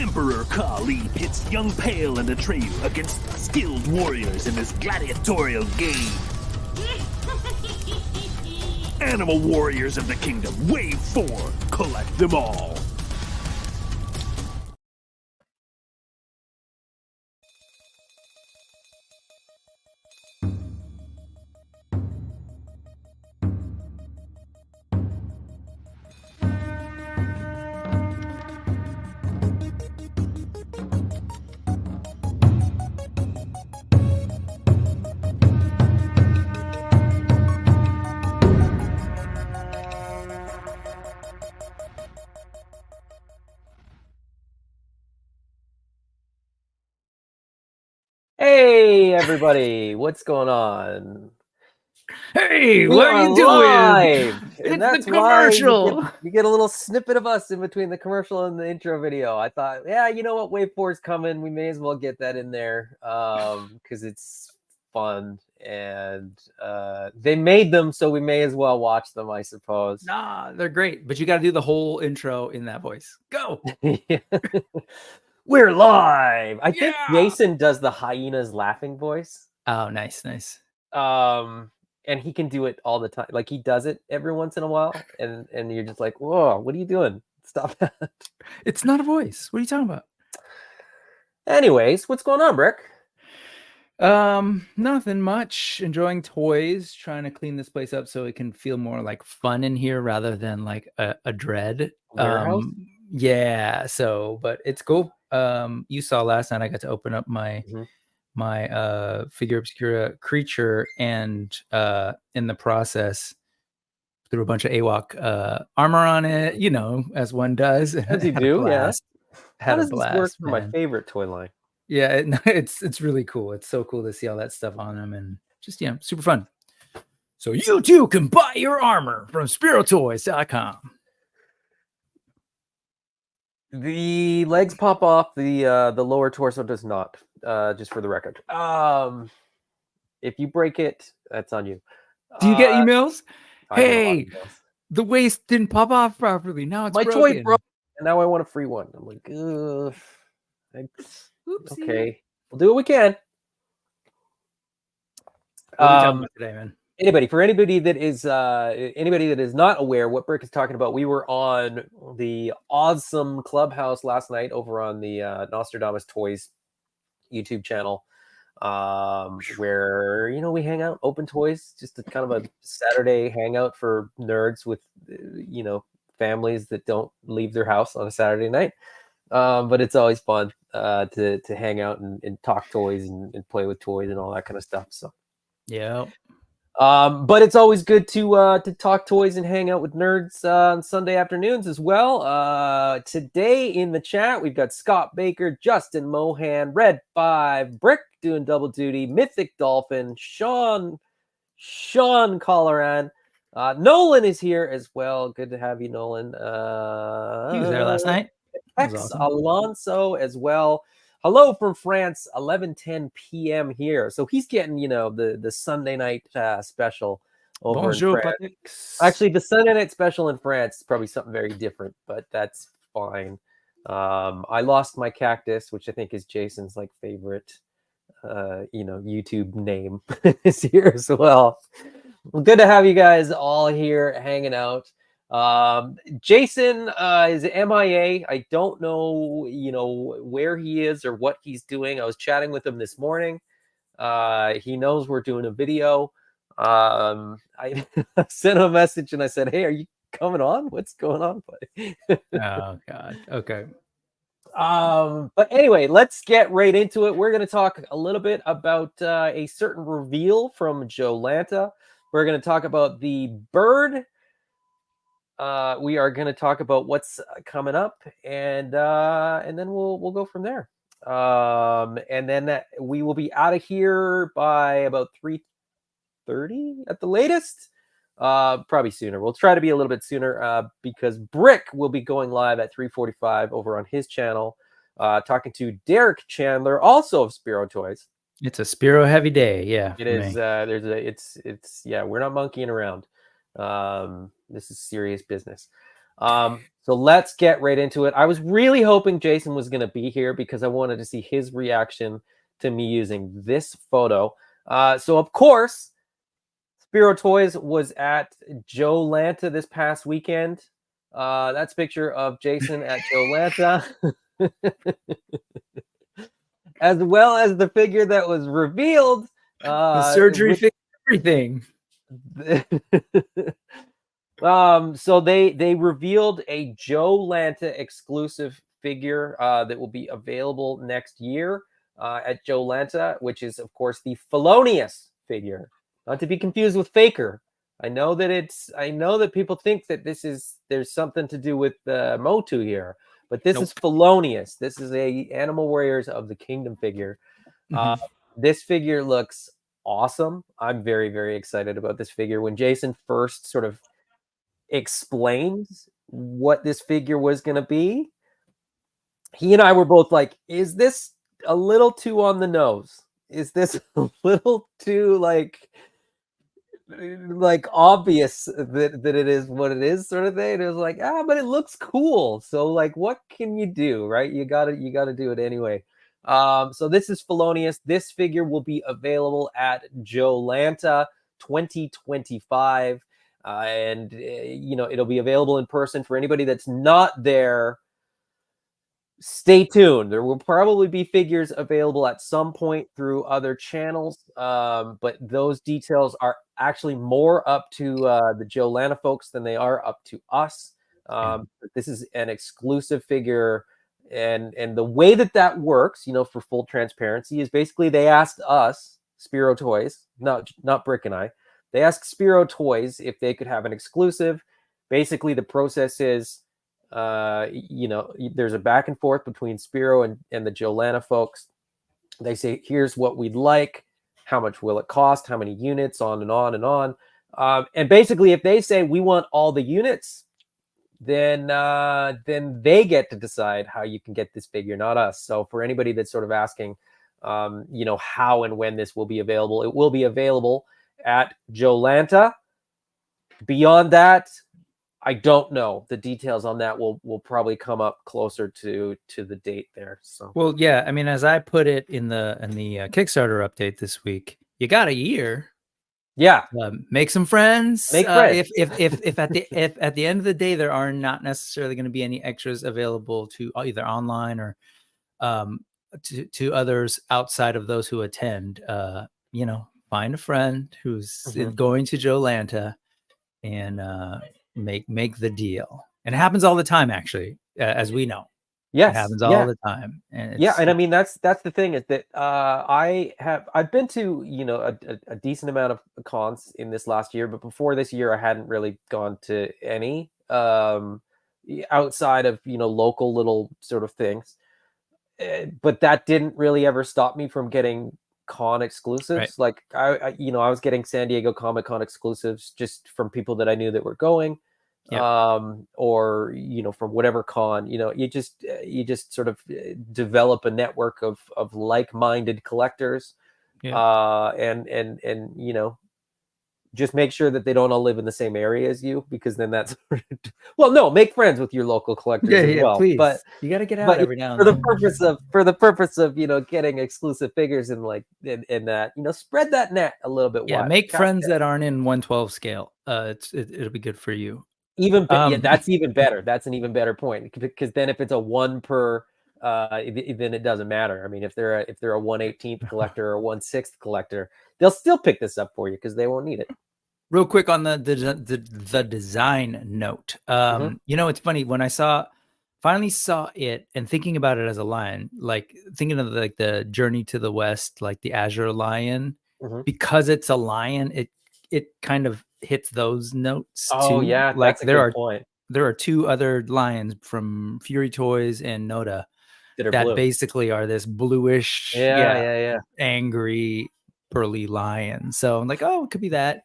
Emperor Kali pits young Pale and Atreyu against skilled warriors in this gladiatorial game. Animal Warriors of the Kingdom, Wave 4, collect them all. Hey everybody, what's going on? Hey, what are you doing? Live, it's and that's the commercial. why you get a little snippet of us in between the commercial and the intro video. I thought, yeah, you know what, Wave 4 is coming. We may as well get that in there because it's fun, and they made them, so we may as well watch them, I suppose. Nah, they're great, but you got to do the whole intro in that voice. Go. We're live. I think Jason does the hyenas laughing voice. Oh, nice. And he can do it all the time. Like he does it every once in a while, and you're just like, whoa, what are you doing? Stop that. It's not a voice. What are you talking about? Anyways, what's going on, Brick? Nothing much. Enjoying toys, trying to clean this place up so it can feel more like fun in here rather than like a dread Warehouse? Yeah, so but it's cool. You saw last night I got to open up my my figure obscura creature, and in the process threw a bunch of AWOK armor on it, you know, as one does. As you do, yeah. How does this work for my favorite toy line? Yeah, it's really cool. It's so cool to see all that stuff on them, and just, yeah, super fun. So you too can buy your armor from SpiroToys.com. The legs pop off. The lower torso does not. Just for the record. If you break it, that's on you. Do you get emails? Hey, the waist didn't pop off properly. Now it's broken. Toy broke, and now I want a free one. I'm like, ugh. Okay, we'll do what we can. What are we talking about today, man? Anybody that is not aware what Brick is talking about, we were on the awesome Clubhouse last night over on the Nostradamus Toys YouTube channel, where, you know, we hang out, open toys, just a kind of a Saturday hangout for nerds with, you know, families that don't leave their house on a Saturday night. But it's always fun to hang out and talk toys and play with toys and all that kind of stuff. So yeah. But it's always good to talk toys and hang out with nerds on Sunday afternoons as well. Today in the chat we've got Scott Baker, Justin Mohan, Red 5, Brick doing double duty, Mythic Dolphin, Sean Colleran, Nolan is here as well. Good to have you, Nolan. He was there last night. Awesome. Alonso as well. Hello from France, 11:10 p.m. here. So he's getting, you know, the Sunday night special over in France. Actually, the Sunday night special in France is probably something very different, but that's fine. I lost my cactus, which I think is Jason's like favorite, you know, YouTube name is here as well. Well, good to have you guys all here hanging out. Jason is MIA. I don't know, you know, where he is or what he's doing. I was chatting with him this morning. He knows we're doing a video. I sent him a message and I said, hey, are you coming on? What's going on, buddy? Oh God. Okay. But anyway, let's get right into it. We're going to talk a little bit about a certain reveal from Joe Lanta. We're going to talk about the bird. We are going to talk about what's coming up, and then we'll go from there. And then we will be out of here by about 3:30 at the latest. Probably sooner. We'll try to be a little bit sooner because Brick will be going live at 3:45 over on his channel, talking to Derek Chandler, also of Spiro Toys. It's a Spiro heavy day, yeah. It is. It's yeah. We're not monkeying around. This is serious business. So let's get right into it. I was really hoping Jason was going to be here because I wanted to see his reaction to me using this photo. So of course, Spiro Toys was at Joe Lanta this past weekend. That's a picture of Jason at Joe Lanta. As well as the figure that was revealed. The surgery fixed everything. So they revealed a Joe Lanta exclusive figure that will be available next year at Joe Lanta, which is of course the Felonious figure, not to be confused with Faker. I know that people think that there's something to do with Motu here, but this is Felonious. This is a Animal Warriors of the Kingdom figure. This figure looks awesome. I'm very, very excited about this figure. When Jason first sort of explained what this figure was going to be, he and I were both like, is this a little too on the nose? Is this a little too like obvious that it is what it is, sort of thing? And it was like, but it looks cool. So like, what can you do, right? You gotta do it anyway. So this is Felonious. This figure will be available at Joe Lanta 2025. And it'll be available in person for anybody that's not there. Stay tuned. There will probably be figures available at some point through other channels, but those details are actually more up to the Joe Lanta folks than they are up to us. This is an exclusive figure, and the way that works, for full transparency, is basically they asked us, Spiro Toys, not Brick and I, they asked Spiro Toys if they could have an exclusive. Basically, the process is, there's a back and forth between Spiro and the Joe Lanta folks. They say, here's what we'd like. How much will it cost? How many units? On and on and on. And basically, if they say we want all the units, then they get to decide how you can get this figure, not us. So for anybody that's sort of asking, how and when this will be available, it will be available at Joe Lanta. Beyond that, I don't know. The details on that will probably come up closer to the date there. So, well, yeah, I mean, as I put it in the Kickstarter update this week, you got a year. Yeah, make some friends. Make friends. If at the end of the day there are not necessarily going to be any extras available to either online or to others outside of those who attend, find a friend who's going to Joe Lanta and make the deal. And it happens all the time, actually, as we know. Yes, it happens all the time. And and I mean that's the thing, is that I've been to a decent amount of cons in this last year, but before this year I hadn't really gone to any outside of local little sort of things. But that didn't really ever stop me from getting con exclusives. Right. Like I was getting San Diego Comic-Con exclusives just from people that I knew that were going. Yep. Or from whatever con, you just sort of develop a network of like-minded collectors. And just make sure that they don't all live in the same area as you, because then that's make friends with your local collectors as well. Please. But you got to get out every now and then for the purpose of getting exclusive figures and that spread that net a little bit wide. Make friends that aren't in 1/12 scale. It'll be good for you. That's even better. That's an even better point, because then if it's a 1 per, then it doesn't matter. I mean, if they're a 1/18 collector or a 1/6 collector, they'll still pick this up for you because they won't need it. Real quick on the design note, it's funny when I finally saw it and thinking about it as a lion, like thinking of like the Journey to the West, like the Azure Lion, because it's a lion, it kind of hits those notes too. Oh yeah, like that's a good point. There are 2 other lions from Fury Toys and Noda that basically are this bluish, angry, pearly lion. So I'm like, oh, it could be that.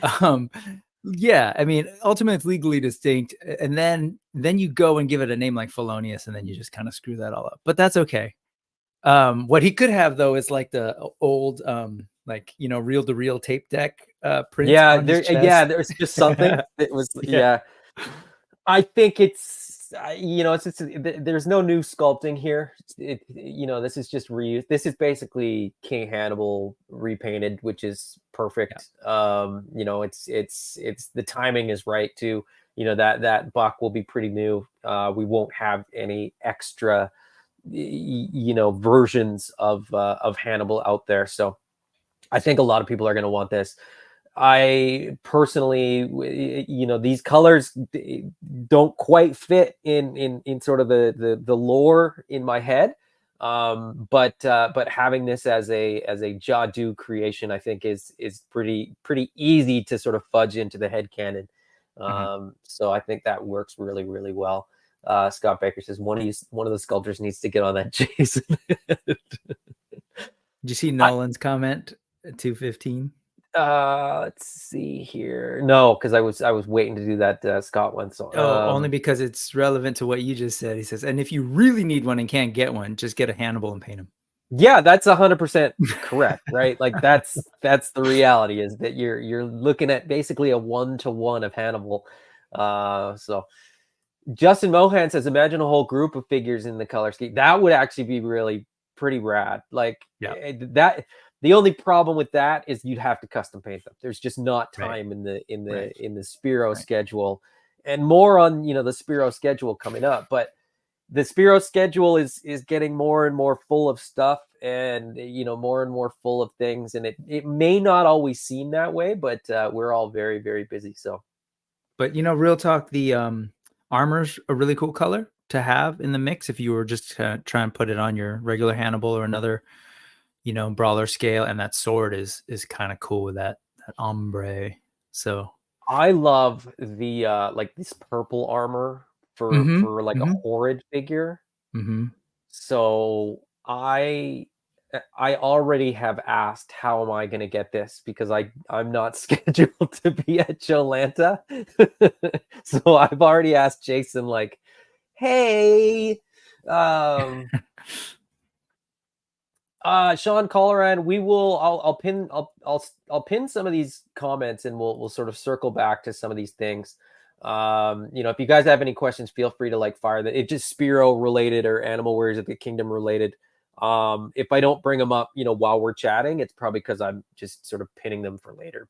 I mean, ultimately it's legally distinct, and then you go and give it a name like Felonious, and then you just kind of screw that all up. But that's okay. What he could have though is like the old reel-to-reel tape deck print. There's just something that was I think it's there's no new sculpting here. This is just reuse. This is basically King Hannibal repainted, which is perfect. It's the timing is right too. That buck will be pretty new. We won't have any extra versions of Hannibal out there. So I think a lot of people are going to want this. I personally, these colors don't quite fit in sort of the lore in my head. But having this as a Jadu creation, I think is pretty easy to sort of fudge into the headcanon. So I think that works really, really well. Scott Baker says one of the sculptors needs to get on that Jason. Did you see Nolan's comment at 2:15? Let's see here. No, because I was waiting to do that Scott one. So only because it's relevant to what you just said. He says, and if you really need one and can't get one, just get a Hannibal and paint him. Yeah, that's 100% correct, right? Like that's the reality, is that you're looking at basically a 1-to-1 of Hannibal. So Justin Mohan says, imagine a whole group of figures in the color scheme. That would actually be really pretty rad. Like that. The only problem with that is you'd have to custom paint them. There's just not time in the Spiro schedule, and more on the Spiro schedule coming up. But the Spiro schedule is getting more and more full of stuff, and more and more full of things. And it may not always seem that way, but we're all very, very busy. So, but real talk, the armor's a really cool color to have in the mix if you were just to try and put it on your regular Hannibal or another brawler scale, and that sword is kind of cool with that ombre. So I love the like this purple armor for like a horrid figure. So I already have asked, how am I going to get this, because I'm not scheduled to be at Jolanta. So I've already asked Jason, like, hey, Sean Colleran, I'll pin some of these comments, and we'll sort of circle back to some of these things. If you guys have any questions, feel free to fire that. It's just Spiro related or Animal Warriors of the Kingdom related. If I don't bring them up, while we're chatting, it's probably because I'm just sort of pinning them for later.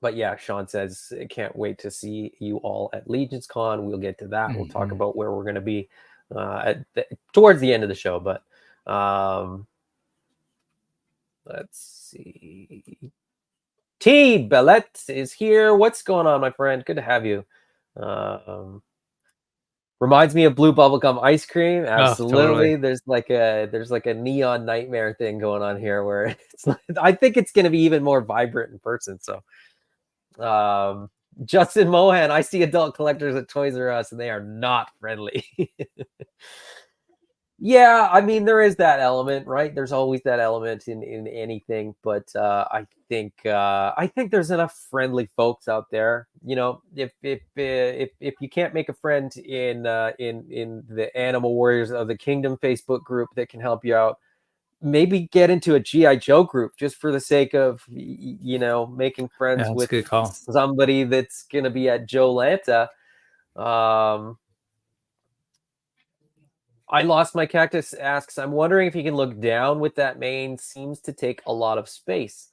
But yeah, Sean says, can't wait to see you all at Legion's Con. We'll get to that. We'll talk about where we're going to be towards the end of the show. But let's see. T. Bellet is here. What's going on, my friend? Good to have you. Reminds me of blue bubblegum ice cream. Absolutely. Oh, totally. There's like a neon nightmare thing going on here where I think it's going to be even more vibrant in person. So Justin Mohan, I see adult collectors at Toys R Us and they are not friendly. Yeah, I mean, there is that element, right? There's always that element in anything, but I think there's enough friendly folks out there. If you can't make a friend in the Animal Warriors of the Kingdom Facebook group that can help you out, maybe get into a G.I. Joe group just for the sake of making friends with somebody that's gonna be at Jolanta. I Lost My Cactus asks, I'm wondering if you can look down with that mane. Seems to take a lot of space.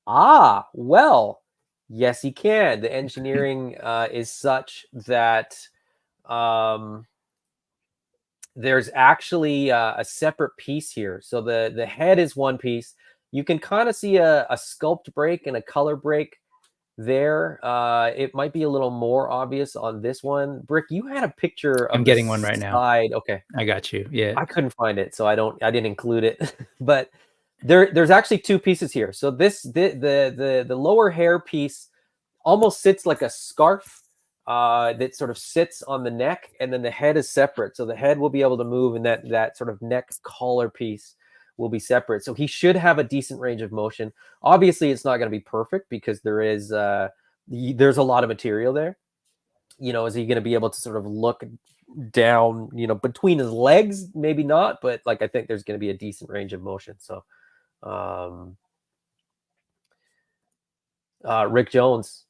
Well, yes, he can. The engineering is such that there's actually a separate piece here. So the head is one piece. You can kind of see a sculpt break and a color break there. It might be a little more obvious on this one. Brick, you had a picture of I'm getting one right now. Okay, I got you. Yeah, I couldn't find it, so I didn't include it. But there's actually two pieces here. So the lower hair piece almost sits like a scarf that sort of sits on the neck, and then the head is separate. So the head will be able to move, and that sort of neck collar piece will be separate. So he should have a decent range of motion. Obviously, it's not going to be perfect because there's a lot of material there. Is he going to be able to sort of look down, between his legs? Maybe not, but I think there's going to be a decent range of motion. So, Rick Jones,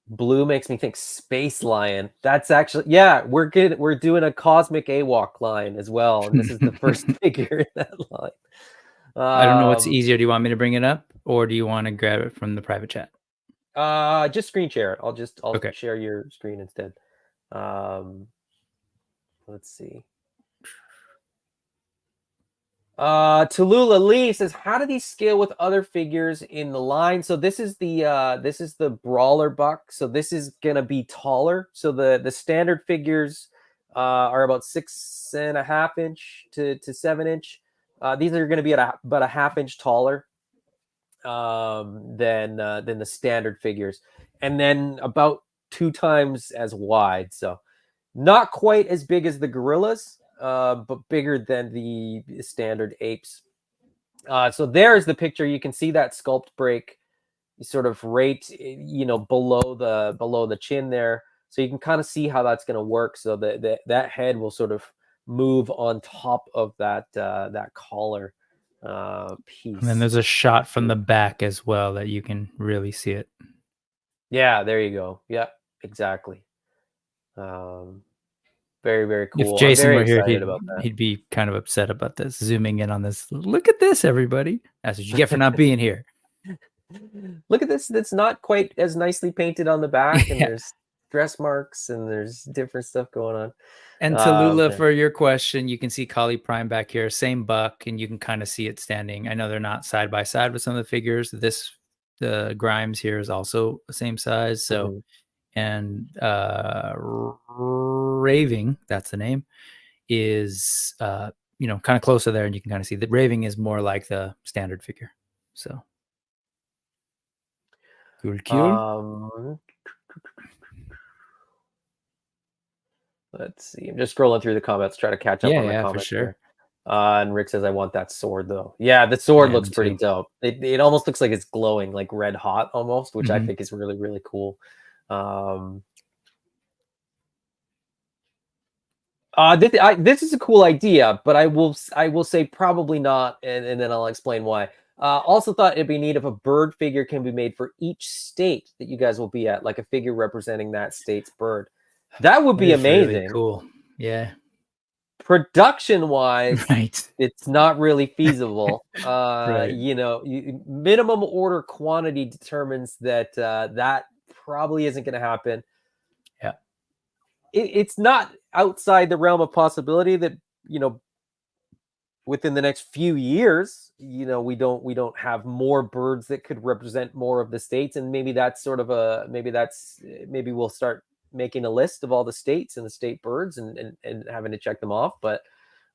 Blue makes me think Space Lion. That's actually, yeah, we're good. We're doing a Cosmic AWOK line as well. And this is the first figure in that line. I don't know what's easier. Do you want me to bring it up or do you want to grab it from the private chat? Just screen share it. I'll Okay. share your screen instead. Let's see. Tallulah Lee says, how do these scale with other figures in the line? So this is the brawler buck. So this is gonna be taller. So the standard figures are about 6.5 inch to 7 inch. These are gonna be at about a half inch taller than the standard figures, and then about 2 times as wide. So not quite as big as the gorillas, but bigger than the standard apes. So there's the picture. You can see that sculpt break sort of right, below the chin there. So you can kind of see how that's going to work. So that head will sort of move on top of that collar piece. And then there's a shot from the back as well that you can really see it. Yeah, there you go. Yeah, exactly. Very, very cool. If Jason were here, he'd be kind of upset about this. Zooming in on this. Look at this, everybody. That's what you get for not being here. Look at this. That's not quite as nicely painted on the back, and there's dress marks, and there's different stuff going on. And Tallulah, for your question, you can see Kali Prime back here, same buck, and you can kind of see it standing. I know they're not side by side with some of the figures. The Grimes here is also the same size. So, and Raving, that's the name, is kind of closer there, and you can kind of see that Raving is more like the standard figure. So cool. Let's see. I'm just scrolling through the comments, try to catch up on the comments. For sure. Here. And Rick says, I want that sword though. Yeah, the sword looks pretty dope. It almost looks like it's glowing, like red hot almost, which I think is really, really cool. This is a cool idea, but I will say probably not, and then I'll explain why. Also thought it'd be neat if a bird figure can be made for each state that you guys will be at, like a figure representing that state's bird. That would be amazing. Really cool. Yeah. Production wise, right, it's not really feasible. Right. Minimum order quantity determines that that probably isn't going to happen. Yeah. It's not outside the realm of possibility that within the next few years we don't have more birds that could represent more of the states, and maybe that's sort of maybe we'll start making a list of all the states and the state birds and having to check them off. But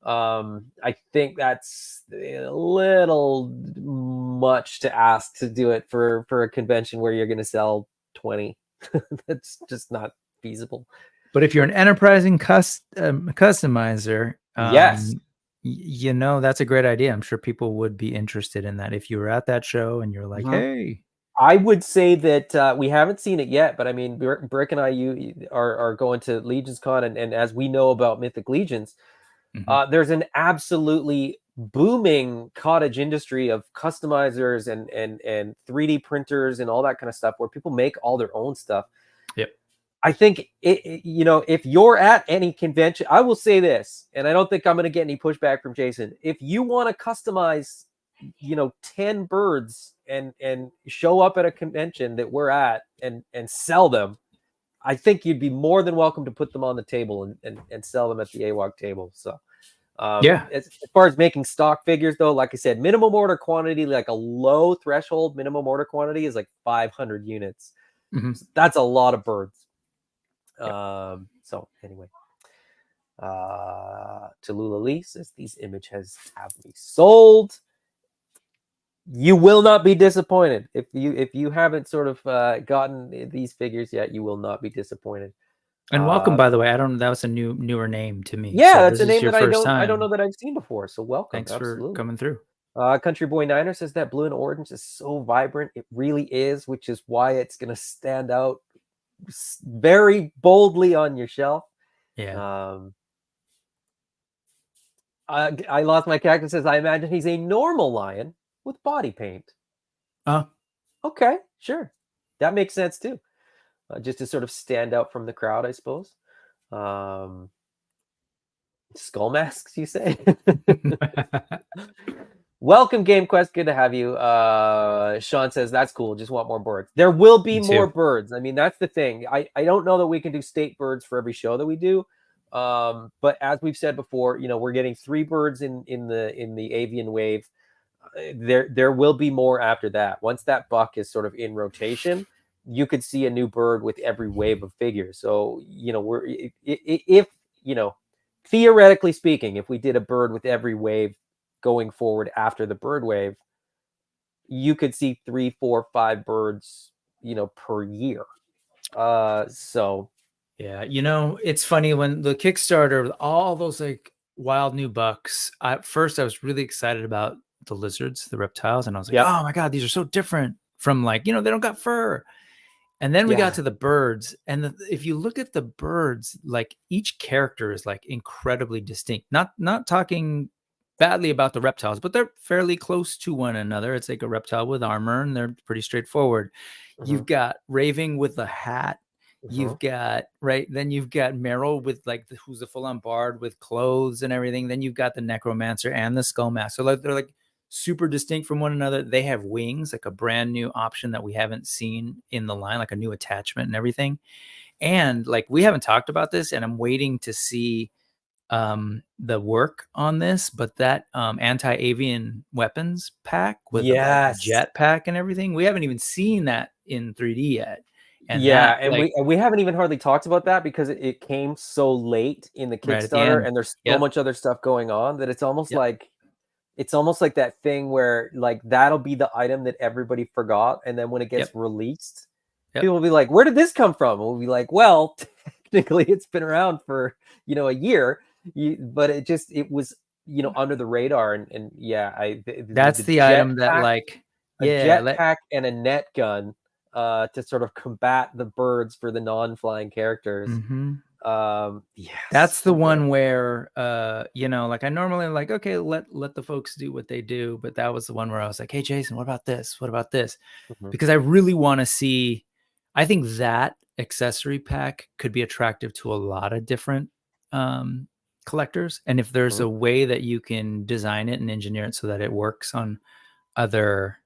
I think that's a little much to ask to do it for a convention where you're going to sell 20. That's just not feasible. But if you're an enterprising customizer, yes, that's a great idea. I'm sure people would be interested in that. If you were at that show and you're like, hey, I would say that we haven't seen it yet, but I mean, Brick and I are going to Legions Con, and as we know about Mythic Legions, there's an absolutely booming cottage industry of customizers and 3D printers and all that kind of stuff, where people make all their own stuff. Yep. I think if you're at any convention, I will say this, and I don't think I'm going to get any pushback from Jason. If you want to customize 10 birds and show up at a convention that we're at and sell them, I think you'd be more than welcome to put them on the table and sell them at the AWOK table. So as far as making stock figures though, like I said, minimum order quantity, like a low threshold minimum order quantity is like 500 units. So that's a lot of birds. So anyway, Tallulah Lee says these images have me sold. You will not be disappointed if you haven't sort of gotten these figures yet. You will not be disappointed. And welcome, by the way. I don't know, that was a newer name to me. Yeah, so that's a name that I don't know that I've seen before. So welcome. Thanks for coming through. Country Boy Niner says that blue and orange is so vibrant. It really is, which is why it's going to stand out very boldly on your shelf. Yeah. I lost my cactus says I imagine he's a normal lion with body paint. Okay, sure, that makes sense too. just to sort of stand out from the crowd, I suppose. Skull masks, you say? Welcome, Game Quest. Good to have you. Sean says that's cool. Just want more birds. There will be more birds. I mean, that's the thing. I don't know that we can do state birds for every show that we do. But as we've said before, we're getting 3 birds in the avian wave. There will be more after that. Once that buck is sort of in rotation, you could see a new bird with every wave of figures. So, if theoretically speaking, if we did a bird with every wave going forward after the bird wave, you could see 3, 4, 5 birds, per year. So yeah, it's funny when the Kickstarter, all those like wild new bucks. At first, I was really excited about the lizards, the reptiles, and I was like, oh my god, these are so different from like they don't got fur. And then we got to the birds, and if you look at the birds, like each character is like incredibly distinct. Not talking badly about the reptiles, but they're fairly close to one another. It's like a reptile with armor, and they're pretty straightforward. You've got Raving with a hat. You've got then you've got Meryl with like who's a full-on bard with clothes and everything. Then you've got the necromancer and the skull mask. So like they're like super distinct from one another. They have wings, like a brand new option that we haven't seen in the line, like a new attachment and everything. And like we haven't talked about this, and I'm waiting to see the work on this, but that anti-avian weapons pack with the jet pack and everything, we haven't even seen that in 3D yet. And we haven't even hardly talked about that because it came so late in the Kickstarter, and there's so much other stuff going on that it's almost like that thing where like that'll be the item that everybody forgot, and then when it gets released, people will be like, "Where did this come from?" And we'll be like, "Well, technically, it's been around for a year, but it was under the radar." And that's the item that like a jetpack and a net gun to sort of combat the birds for the non-flying characters. That's the one where like I normally like, okay, let the folks do what they do, but that was the one where I was like, hey Jason, what about this, because I really want to see. I think that accessory pack could be attractive to a lot of different collectors, and if there's a way that you can design it and engineer it so that it works on other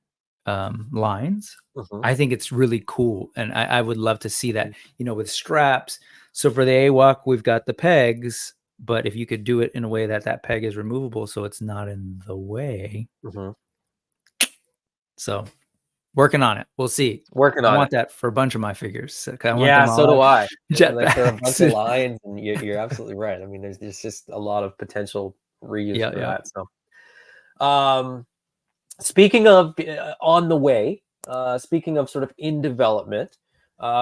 lines, I think it's really cool, and I would love to see that with straps. So for the AWOK, we've got the pegs, but if you could do it in a way that peg is removable so it's not in the way. So working on it. We'll see. I want that for a bunch of my figures. So do I. Jetpacks. For a bunch of lines, and you're absolutely right. I mean, there's just a lot of potential reuse for that. So speaking of on the way, speaking of sort of in development,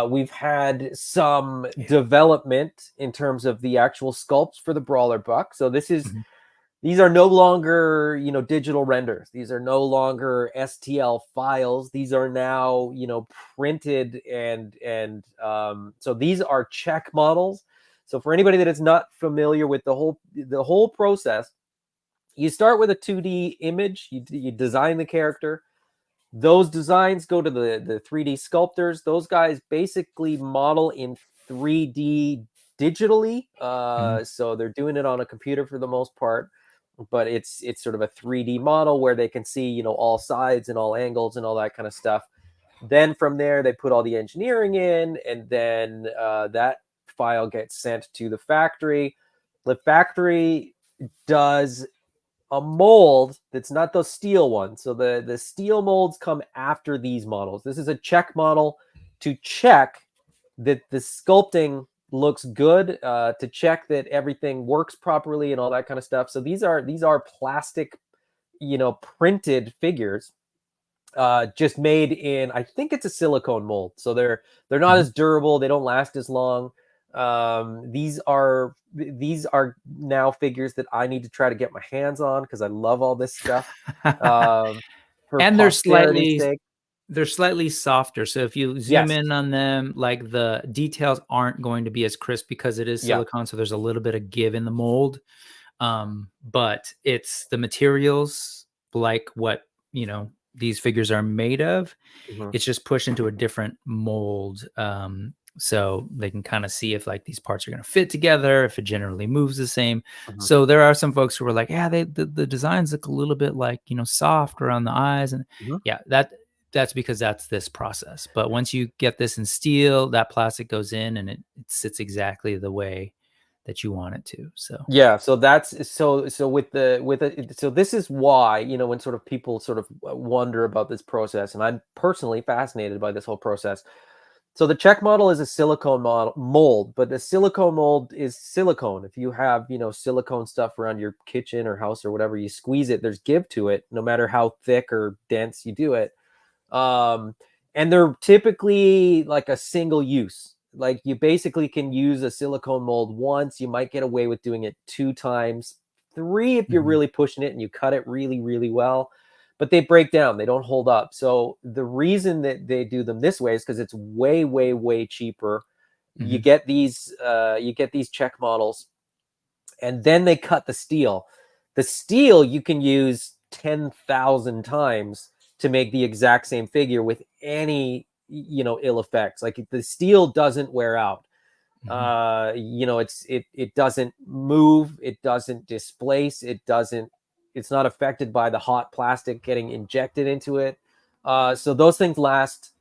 we've had some development in terms of the actual sculpts for the Brawler Buck. So these are no longer, digital renders. These are no longer STL files. These are now, printed and so these are check models. So for anybody that is not familiar with the whole process, you start with a 2D image. You design the character. Those designs go to the 3D sculptors. Those guys basically model in 3D digitally. So they're doing it on a computer for the most part, but it's sort of a 3D model where they can see, all sides and all angles and all that kind of stuff. Then from there, they put all the engineering in, and then that file gets sent to the factory. The factory does a mold that's not those steel ones. So the steel molds come after these models. This is a check model to check that the sculpting looks good, to check that everything works properly and all that kind of stuff. So these are plastic, printed figures, just made in, I think it's a silicone mold. So they're not as durable. They don't last as long. These are now figures that I need to try to get my hands on because I love all this stuff. And they're slightly softer. So if you zoom in on them, like the details aren't going to be as crisp because it is silicone. So there's a little bit of give in the mold. But it's the materials like what, these figures are made of. It's just pushed into a different mold. so they can kind of see if like these parts are going to fit together, if it generally moves the same. Mhm. So there are some folks who are like, yeah, the designs look a little bit like, you know, soft around the eyes, and Mhm. yeah, that's because that's this process. But once you get this in steel, that plastic goes in and it sits exactly the way that you want it to. So Yeah, so that's so with so this is why, you know, when sort of people sort of wonder about this process, and I'm personally fascinated by this whole process. So the check model is a silicone mold, but the silicone mold is silicone. If you have, you know, silicone stuff around your kitchen or house or whatever, you squeeze it, there's give to it, no matter how thick or dense you do it. Um, and they're typically like a single use. Like you basically can use a silicone mold once. You might get away with doing it 2 times, 3 if you're really pushing it and you cut it really, really well. But they break down. They don't hold up. So the reason that they do them this way is because it's way, way, way cheaper. You get these check models, and then they cut the steel. The steel you can use 10,000 times to make the exact same figure with any, you know, ill effects. Like the steel doesn't wear out. You know, it doesn't move, it doesn't displace, it's not affected by the hot plastic getting injected into it. So those things last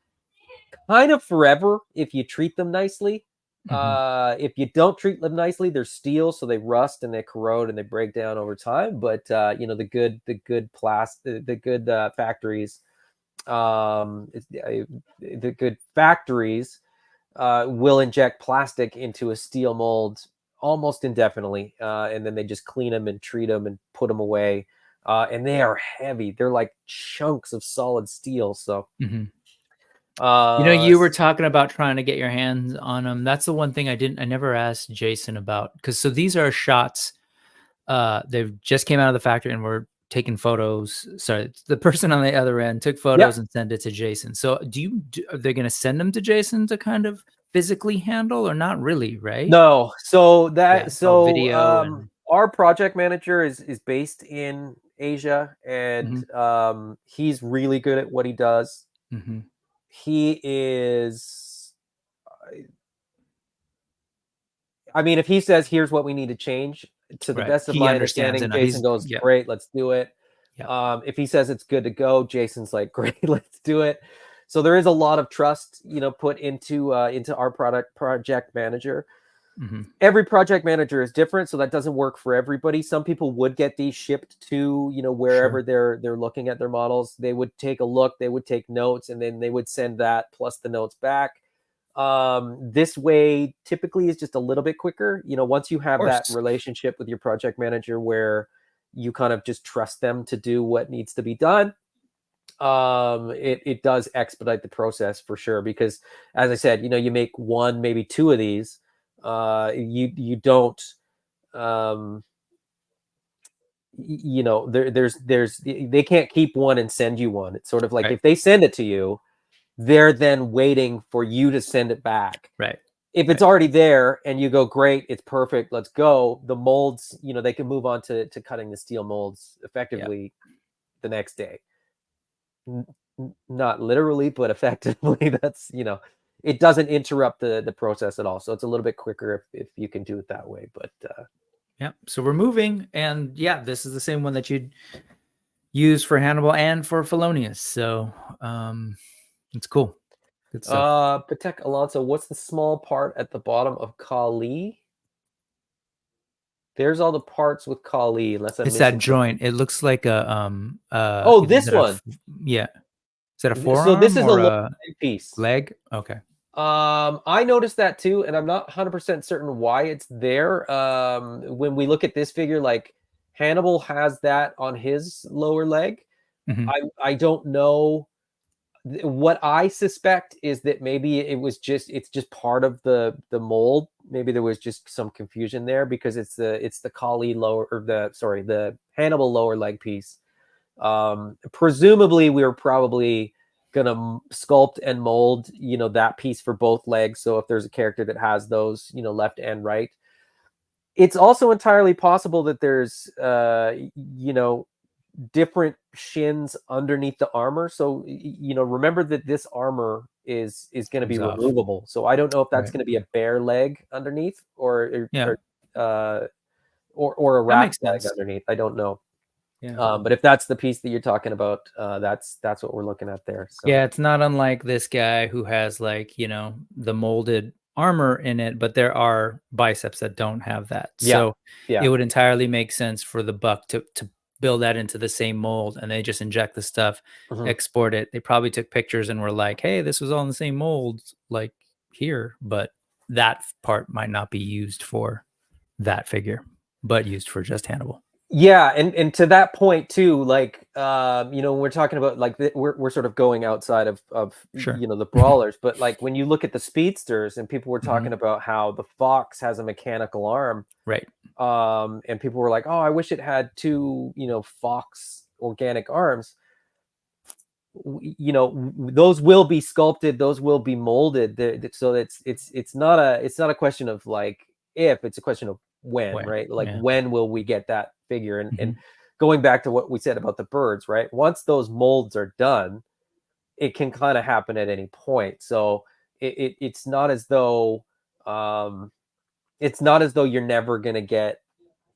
kind of forever if you treat them nicely. If you don't treat them nicely, they're steel, so they rust and they corrode and they break down over time. But you know, the good factories, the good factories will inject plastic into a steel mold almost indefinitely, and then they just clean them and treat them and put them away. And they are heavy; they're like chunks of solid steel. So. You know, you were talking about trying to get your hands on them. That's the one thing I never asked Jason about, because so these are shots. They've just came out of the factory and we're taking photos. Sorry, the person on the other end took photos and sent it to Jason. So are they going to send them to Jason to kind of physically handle, or not really, right? No. So Yeah, it's all video and our project manager is based in Asia, and he's really good at what he does. He is, I mean, if he says, here's what we need to change, to the best of he my understands understanding, it. Jason goes, great, let's do it. If he says it's good to go, Jason's like, great, let's do it. So there is a lot of trust, you know, put into our project manager. Every project manager is different, so that doesn't work for everybody. Some people would get these shipped to, you know, wherever they're looking at their models. They would take a look, they would take notes, and then they would send that plus the notes back. This way typically is just a little bit quicker. You know, once you have that relationship with your project manager where you kind of just trust them to do what needs to be done, it does expedite the process for sure. Because as I said, you know, you make 1, maybe 2 of these, you don't, you know, there's they can't keep 1 and send you 1. It's sort of like if they send it to you, they're then waiting for you to send it back. If it's already there and you go, great, it's perfect, let's go, the molds, you know, they can move on to cutting the steel molds effectively the next day. Not literally, but effectively. That's, you know, it doesn't interrupt the process at all. So it's a little bit quicker if you can do it that way. But yeah, so we're moving, and yeah, this is the same one that you'd use for Hannibal and for Felonious. So it's cool. Good stuff. Patek Alonso, what's the small part at the bottom of Kali? There's all the parts with Kali, unless I'm it's missing that joint. something. It looks like a oh, this one. Yeah. Is that a forearm? So this is or a piece. Leg? Okay. I noticed that too, and I'm not 100% certain why it's there. When we look at this figure, like Hannibal has that on his lower leg. I don't know. What I suspect is that maybe it's just part of the mold. Maybe there was just some confusion there, because it's the Kali lower, or the Hannibal lower leg piece. Presumably we were probably gonna sculpt and mold, you know, that piece for both legs. So if there's a character that has those, you know, left and right, it's also entirely possible that there's you know, different shins underneath the armor. So you know, remember that this armor is going to be removable. So I don't know if that's going to be a bare leg underneath or a rat leg underneath. I don't know. Yeah. But if that's the piece that you're talking about, that's what we're looking at there. So. Yeah, it's not unlike this guy who has like, you know, the molded armor in it, but there are biceps that don't have that. So it would entirely make sense for the buck to build that into the same mold, and they just inject the stuff, export it. They probably took pictures and were like, hey, this was all in the same mold like here, but that part might not be used for that figure, but used for just Hannibal. Yeah, and to that point too, like you know, when we're talking about like we're sort of going outside of you know, the brawlers, but like when you look at the speedsters, and people were talking about how the Fox has a mechanical arm, right? And people were like, oh, I wish it had two, you know, Fox organic arms. You know, those will be sculpted, those will be molded. So it's not a question of like if, it's a question of when, right? Like when will we get that figure? And going back to what we said about the birds, right? Once those molds are done, it can kind of happen at any point. So it's not as though you're never going to get,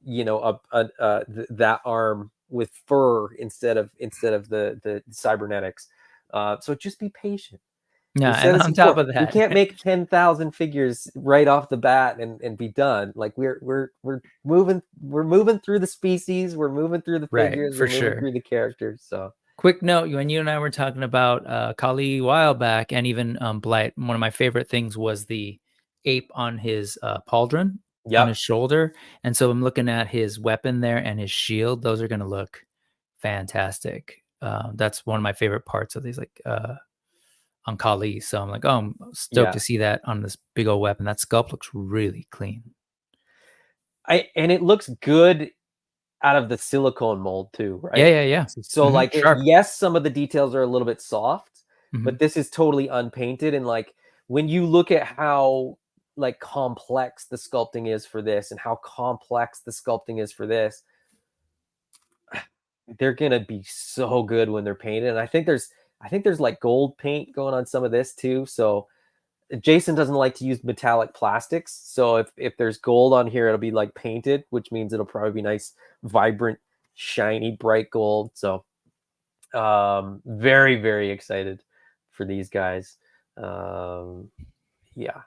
you know, that arm with fur instead of the cybernetics. So just be patient. Yeah, and on top of that, we can't make 10,000 figures right off the bat and be done. Like we're moving through the species, we're moving through the figures, we're moving through the characters. So quick note, when you and I were talking about Kali a while back, and even Blight, one of my favorite things was the ape on his pauldron on his shoulder. And so I'm looking at his weapon there and his shield. Those are going to look fantastic. That's one of my favorite parts of these, like on Kali. So I'm like, oh, I'm stoked to see that on this big old weapon. That sculpt looks really clean. And it looks good out of the silicone mold too, right? Yeah. So like, yes, some of the details are a little bit soft, but this is totally unpainted. And like, when you look at how like complex the sculpting is for this and how complex the sculpting is for this, they're gonna be so good when they're painted. And I think there's like gold paint going on some of this too. So Jason doesn't like to use metallic plastics, so if there's gold on here, it'll be like painted, which means it'll probably be nice, vibrant, shiny, bright gold. So very, very excited for these guys. Yeah.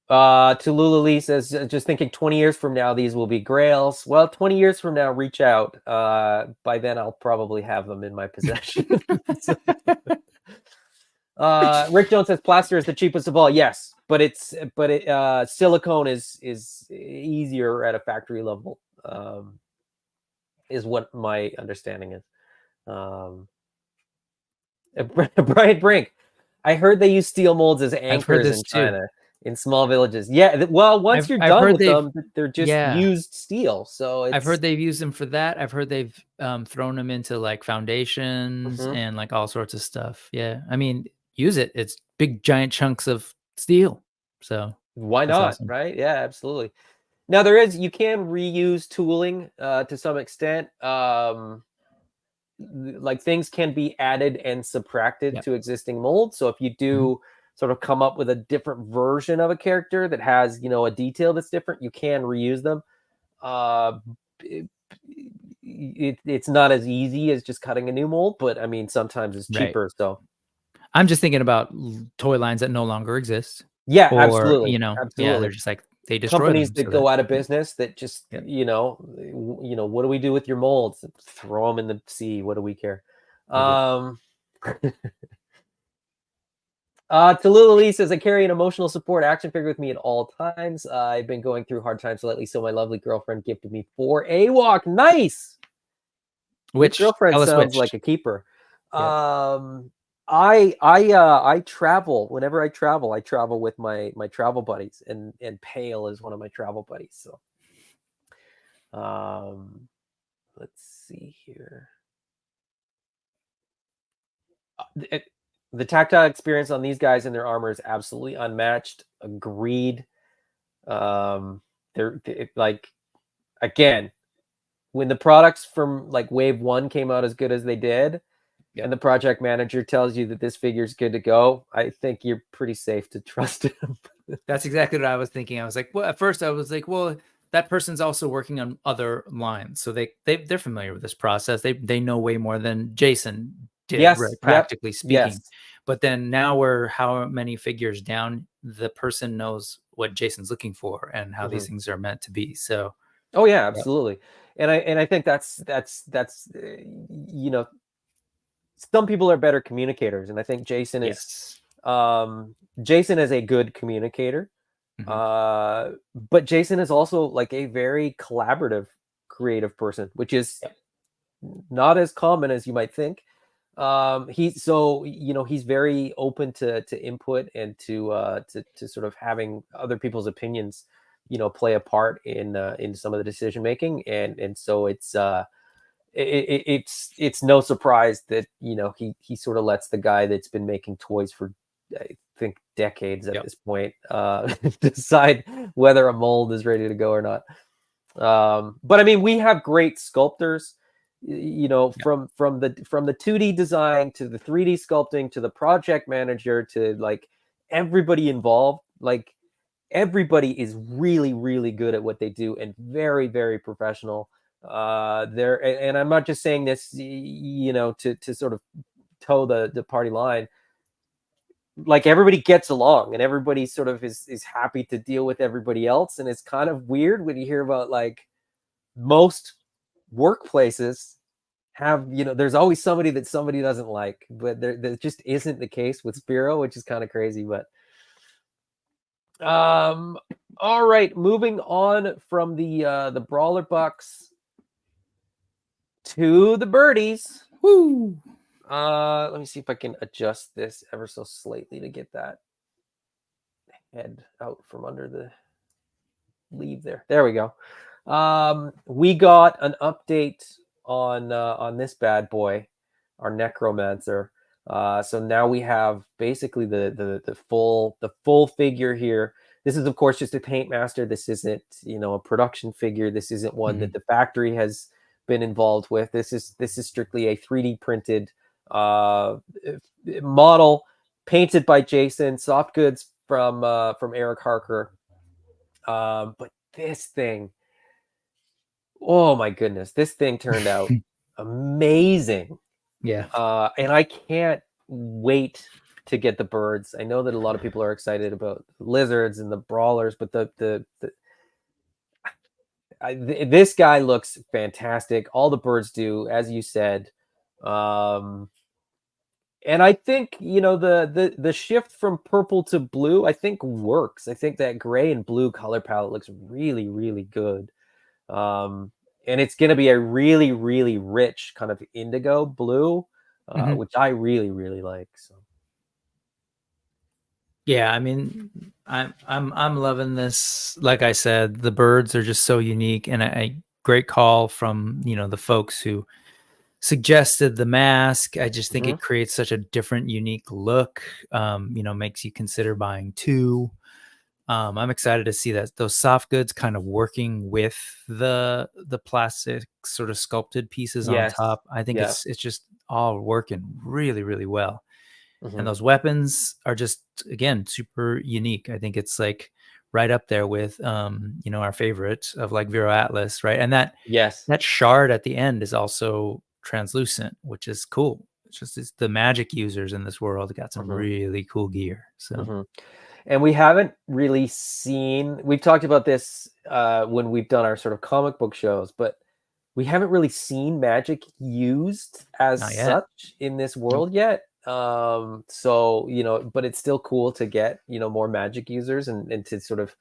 Tallulah Lee says, just thinking 20 years from now, these will be grails. Well, 20 years from now, reach out. By then, I'll probably have them in my possession. Rick Jones says plaster is the cheapest of all. Yes, but silicone is easier at a factory level, is what my understanding is. Brian Brink, I heard they use steel molds as anchors in China, in small villages. Yeah, well, once you're done with them, they're just used steel. So I've heard they've used them for that. I've heard they've thrown them into like foundations and like all sorts of stuff. Yeah, I mean, use it. It's big giant chunks of steel. So why not? Awesome. Right? Yeah, absolutely. Now you can reuse tooling to some extent. Like things can be added and subtracted to existing molds. So if you do sort of come up with a different version of a character that has, you know, a detail that's different, you can reuse them. It's not as easy as just cutting a new mold, but I mean, sometimes it's cheaper. So I'm just thinking about toy lines that no longer exist. Yeah, absolutely. You know, absolutely. Yeah, they're just like, they destroy companies them, that go out of business that just, you know, what do we do with your molds? Throw them in the sea. What do we care? Tallulah Lee says, I carry an emotional support action figure with me at all times. I've been going through hard times lately, so my lovely girlfriend gifted me 4 AWOK. Nice. Which girlfriend sounds like a keeper. Yep. I travel. Whenever I travel with my travel buddies, and Pale is one of my travel buddies. So let's see here. The tactile experience on these guys and their armor is absolutely unmatched. Agreed. They're like, again, when the products from like wave 1 came out as good as they did, Yep. and the project manager tells you that this figure's good to go, I think you're pretty safe to trust him. That's exactly what I was thinking. I was like, well, at first I was like, well, that person's also working on other lines, so they're familiar with this process. They know way more than Jason did, Yes. right, Yep. practically speaking. Yes. But then now we're how many figures down, the person knows what Jason's looking for and how these things are meant to be. So, oh yeah, yep. absolutely. And I think that's you know, some people are better communicators, and I think Jason is Yes. Jason is a good communicator. But Jason is also like a very collaborative, creative person, which is Yep. not as common as you might think. He's so, you know, he's very open to input and to sort of having other people's opinions, you know, play a part in some of the decision making, and so it's no surprise that, you know, he sort of lets the guy that's been making toys for, I think, decades at Yep. this point decide whether a mold is ready to go or not. But I mean, we have great sculptors, you know, Yep. from the 2D design to the 3D sculpting to the project manager to like everybody involved. Like everybody is really, really good at what they do and very, very professional. There, and I'm not just saying this, you know, to sort of toe the party line. Like everybody gets along and everybody sort of is happy to deal with everybody else, and it's kind of weird when you hear about like most workplaces have, you know, there's always somebody that somebody doesn't like, but there just isn't the case with Spiro, which is kind of crazy. But all right, moving on from the Brawler Bucks to the Birdies. Woo! Let me see if I can adjust this ever so slightly to get that head out from under the leave there. There we go. We got an update on this bad boy, our Necromancer. So now we have basically the full figure here. This is of course just a paint master. This isn't, you know, a production figure. This isn't one that the factory has been involved with. This is strictly a 3D printed model painted by Jason, soft goods from Eric Harker. But this thing, oh my goodness, this thing turned out amazing. Yeah. And I can't wait to get the birds. I know that a lot of people are excited about the lizards and the brawlers, but this guy looks fantastic. All the birds do, as you said. And I think, you know, the shift from purple to blue, I think works. I think that gray and blue color palette looks really, really good. And it's going to be a really, really rich kind of indigo blue, which I really, really like. So. Yeah, I mean, I'm loving this. Like I said, the birds are just so unique, and a great call from, you know, the folks who suggested the mask. I just think it creates such a different, unique look. You know, makes you consider buying two. I'm excited to see that those soft goods kind of working with the plastic sort of sculpted pieces on Yes. top. I think Yeah. it's just all working really, really well. Mm-hmm. And those weapons are just, again, super unique. I think it's like right up there with you know, our favorite of like Vero Atlas, right? And that Yes. that shard at the end is also translucent, which is cool. It's the magic users in this world got some really cool gear. So and we haven't really seen, we've talked about this when we've done our sort of comic book shows, but we haven't really seen magic used as such in this world yet. So, you know, but it's still cool to get, you know, more magic users and to sort of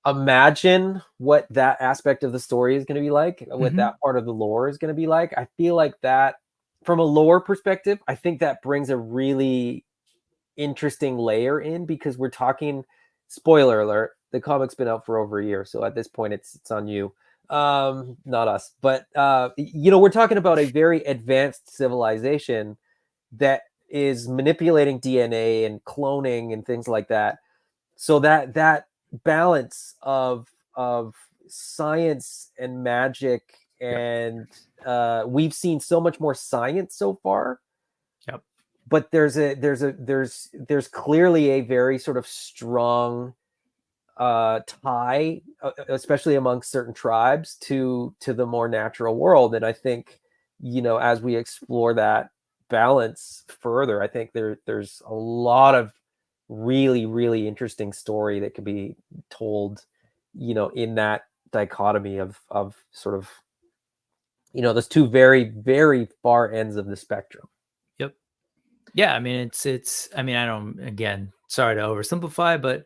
imagine what that aspect of the story is going to be like, what that part of the lore is going to be like. I feel like that from a lore perspective, I think that brings a really interesting layer in, because we're talking, spoiler alert, the comic's been out for over a year, so at this point it's on you, not us. But you know, we're talking about a very advanced civilization that is manipulating DNA and cloning and things like that. So that balance of science and magic and we've seen so much more science so far. Yep. But there's clearly a very sort of strong tie, especially amongst certain tribes, to the more natural world. And I think, as we explore that balance further, I think there's a lot of really, really interesting story that could be told, in that dichotomy of sort of, those two very, very far ends of the spectrum. Yep. Yeah, I mean, I mean, again, sorry to oversimplify, but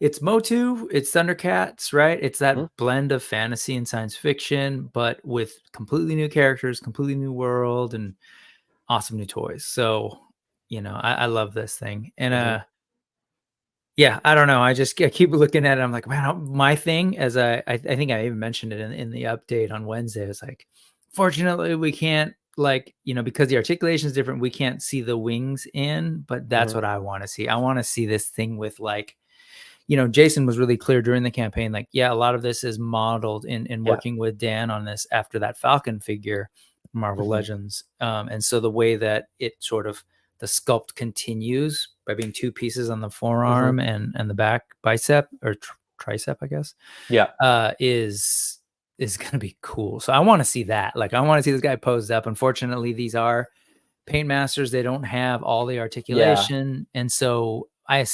it's Motu, it's Thundercats, right? It's that blend of fantasy and science fiction, but with completely new characters, completely new world, and awesome new toys. So, I love this thing. And yeah, I don't know. I keep looking at it. I'm like, man, my thing, as I think I even mentioned it in the update on Wednesday. It's like, fortunately, we can't, because the articulation is different, we can't see the wings in, but that's what I want to see. I want to see this thing with Jason was really clear during the campaign. Like, yeah, a lot of this is modeled in working with Dan on this after that Falcon figure, Marvel Legends. And so the way that it sort of, the sculpt continues by being two pieces on the forearm and the back bicep or tricep, I guess. Yeah. Is going to be cool. So I want to see that. Like, I want to see this guy posed up. Unfortunately, these are Paint Masters. They don't have all the articulation. And so I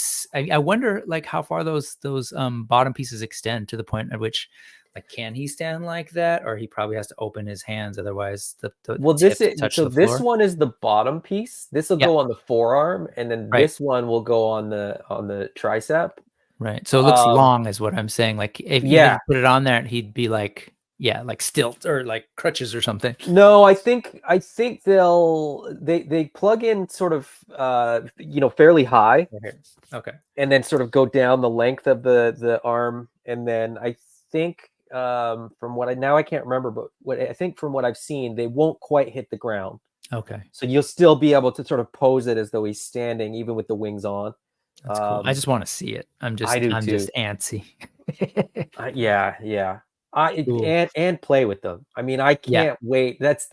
wonder, like, how far those bottom pieces extend to the point at which, like, can he stand like that, or he probably has to open his hands, otherwise the tip touch the floor. This one is the bottom piece. This will go on the forearm, and then this one will go on the tricep. Right. So it looks long, is what I'm saying. Like, if you put it on there, he'd be like, like stilt or like crutches or something. No, I think they plug in sort of fairly high. Okay. And then sort of go down the length of the arm, and then I think from what I can't remember, but I think from what I've seen, they won't quite hit the ground. Okay. So you'll still be able to sort of pose it as though he's standing, even with the wings on. That's cool. I just want to see it. I'm just antsy. Yeah. And play with them. I mean, I can't wait. That's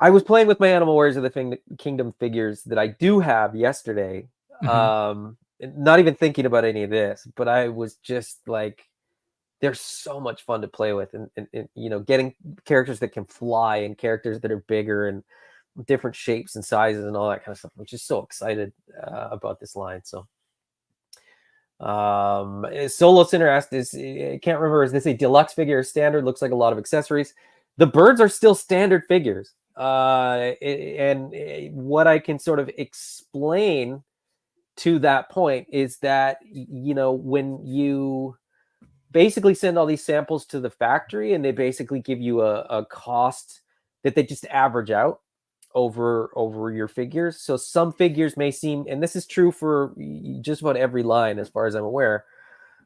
I was playing with my Animal Warriors of the Kingdom figures that I do have yesterday. Not even thinking about any of this, but I was just like, they're so much fun to play with, and getting characters that can fly and characters that are bigger and different shapes and sizes and all that kind of stuff. I'm just so excited about this line. So Solo Sinner asked, I can't remember, is this a deluxe figure or standard? Looks like a lot of accessories. The birds are still standard figures. And what I can sort of explain to that point is that, when you basically send all these samples to the factory and they basically give you a cost that they just average out over your figures. So some figures may seem, and this is true for just about every line as far as I'm aware,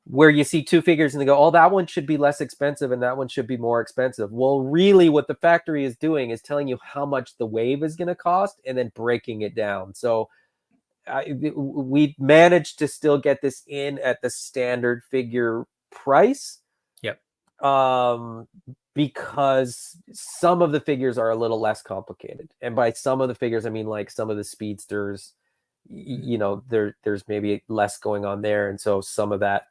where you see two figures and they go, oh, that one should be less expensive and that one should be more expensive. Well, really what the factory is doing is telling you how much the wave is going to cost and then breaking it down. So we managed to still get this in at the standard figure price. Yep. Because some of the figures are a little less complicated. And by some of the figures, I mean, like, some of the speedsters, there's maybe less going on there. And so some of that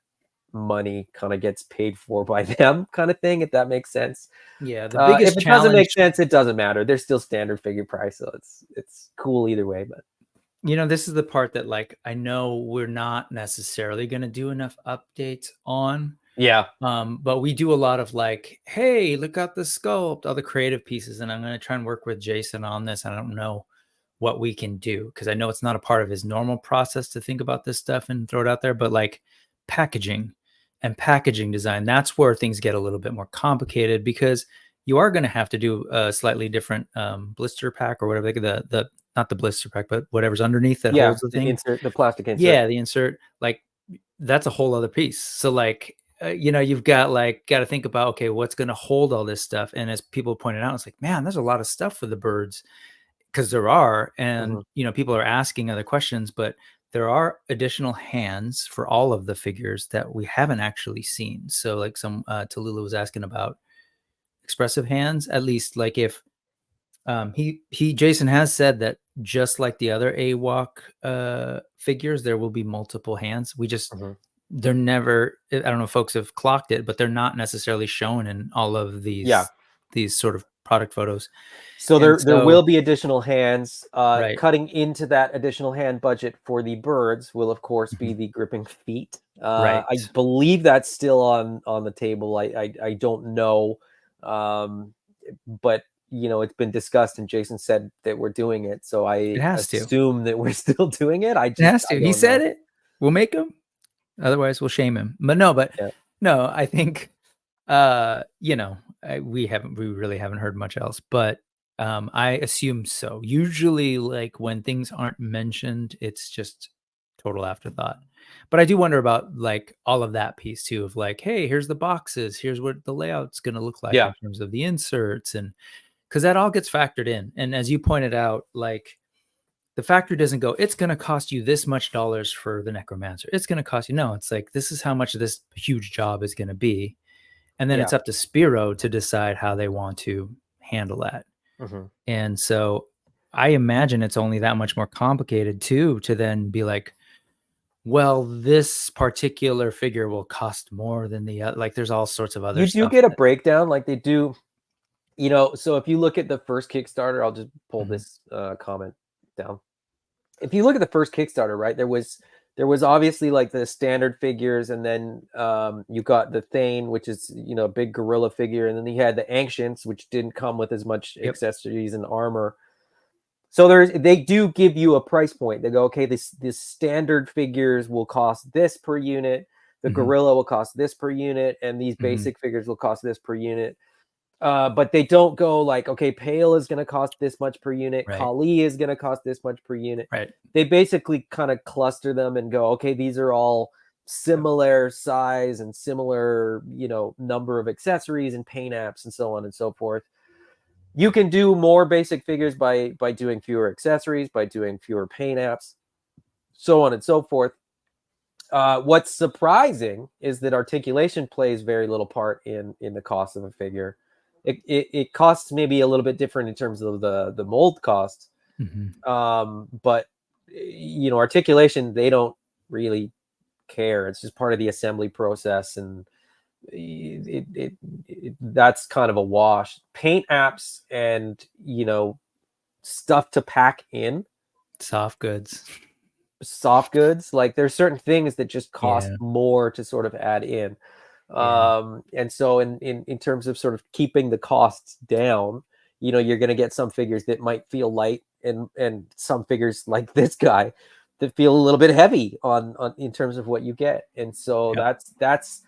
money kind of gets paid for by them, kind of thing, if that makes sense. Yeah. The biggest if it challenge doesn't make sense, it doesn't matter. They're still standard figure price. So it's cool either way. But this is the part that, like, I know we're not necessarily going to do enough updates on. Yeah. But we do a lot of, like, hey, look at the sculpt, all the creative pieces. And I'm going to try and work with Jason on this. I don't know what we can do, because I know it's not a part of his normal process to think about this stuff and throw it out there, but like packaging and packaging design, that's where things get a little bit more complicated, because you are going to have to do a slightly different blister pack or whatever, the not the blister pack, but whatever's underneath that holds the thing. Insert, the plastic insert. Yeah, the insert, like, that's a whole other piece. So, like, you've got to think about, okay, what's going to hold all this stuff? And as people pointed out, it's like, man, there's a lot of stuff for the birds, because there are, and people are asking other questions, but there are additional hands for all of the figures that we haven't actually seen. So, like, some Tallulah was asking about expressive hands. At least like if Jason has said that just like the other AWOK figures, there will be multiple hands. We just they're never, I don't know if folks have clocked it, but they're not necessarily shown in all of these sort of product photos. So there will be additional hands. Right. Cutting into that additional hand budget for the birds will, of course, be the gripping feet. Right. I believe that's still on the table. I don't know, but you know, it's been discussed, and Jason said that we're doing it. So I assume that we're still doing it. It has to. He said it. We'll make him. Otherwise, we'll shame him. But no, I think, you know, we really haven't heard much else, but I assume so. Usually, like when things aren't mentioned, it's just total afterthought. But I do wonder about like all of that piece too, of like, hey, here's the boxes, here's what the layout's going to look like in terms of the inserts, and because that all gets factored in. And as you pointed out, like the factory doesn't go, it's going to cost you this much dollars for the necromancer. It's going to cost you. No, it's like, this is how much this huge job is going to be. And then it's up to Spiro to decide how they want to handle that. And so I imagine it's only that much more complicated too, to then be like, well, this particular figure will cost more than the other. Like there's all sorts of other stuff. You do get a breakdown like they do, you know. So if you look at the first Kickstarter, I'll just pull this comment down. If you look at the first Kickstarter, right, there was obviously like the standard figures, and then you got the Thane, which is, you know, a big gorilla figure, and then you had the Ancients, which didn't come with as much accessories and armor. So they do give you a price point. They go, okay, this standard figures will cost this per unit, the gorilla will cost this per unit, and these basic figures will cost this per unit. But they don't go like, okay, Pale is going to cost this much per unit. Kali is going to cost this much per unit. They basically kind of cluster them and go, okay, these are all similar size and similar, you know, number of accessories and paint apps and so on and so forth. You can do more basic figures by doing fewer accessories, by doing fewer paint apps, so on and so forth. What's surprising is that articulation plays very little part in the cost of a figure. It costs maybe a little bit different in terms of the mold costs, but you know, articulation, they don't really care. It's just part of the assembly process, and that's kind of a wash. Paint apps and, you know, stuff to pack in, soft goods, like there's certain things that just cost more to sort of add in. And so in terms of sort of keeping the costs down, you know, you're going to get some figures that might feel light, and some figures like this guy that feel a little bit heavy on in terms of what you get. And so that's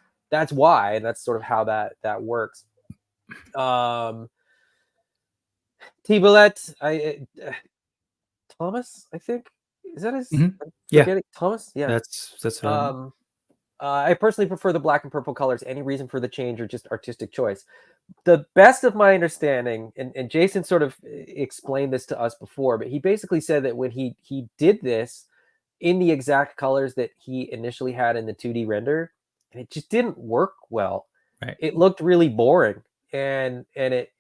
why, and that's sort of how that works. Tibolet, Thomas, I think, is that his? Thomas. Yeah, that's I personally prefer the black and purple colors. Any reason for the change or just artistic choice? The best of my understanding, and Jason sort of explained this to us before, but he basically said that when he did this in the exact colors that he initially had in the 2D render, and it just didn't work well. It looked really boring, and it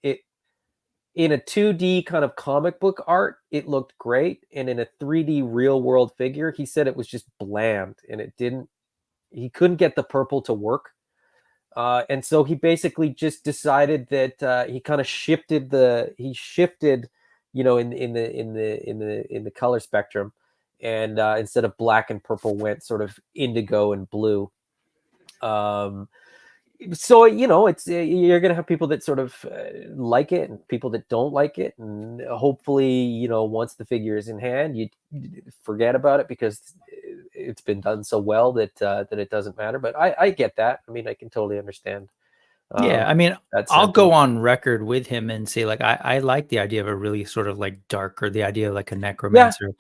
in a 2D kind of comic book art, it looked great, and in a 3D real world figure, he said it was just bland, and he couldn't get the purple to work. And so he basically just decided that he kind of shifted, you know, in the color spectrum, and instead of black and purple, went sort of indigo and blue. So, you know, it's you're gonna have people that sort of like it, and people that don't like it, and hopefully, you know, once the figure is in hand, you forget about it because it's been done so well that it doesn't matter. But I get that. I mean, I can totally understand. I mean, I'll go on record with him and say, like, I like the idea of a really sort of like dark, or the idea of like a necromancer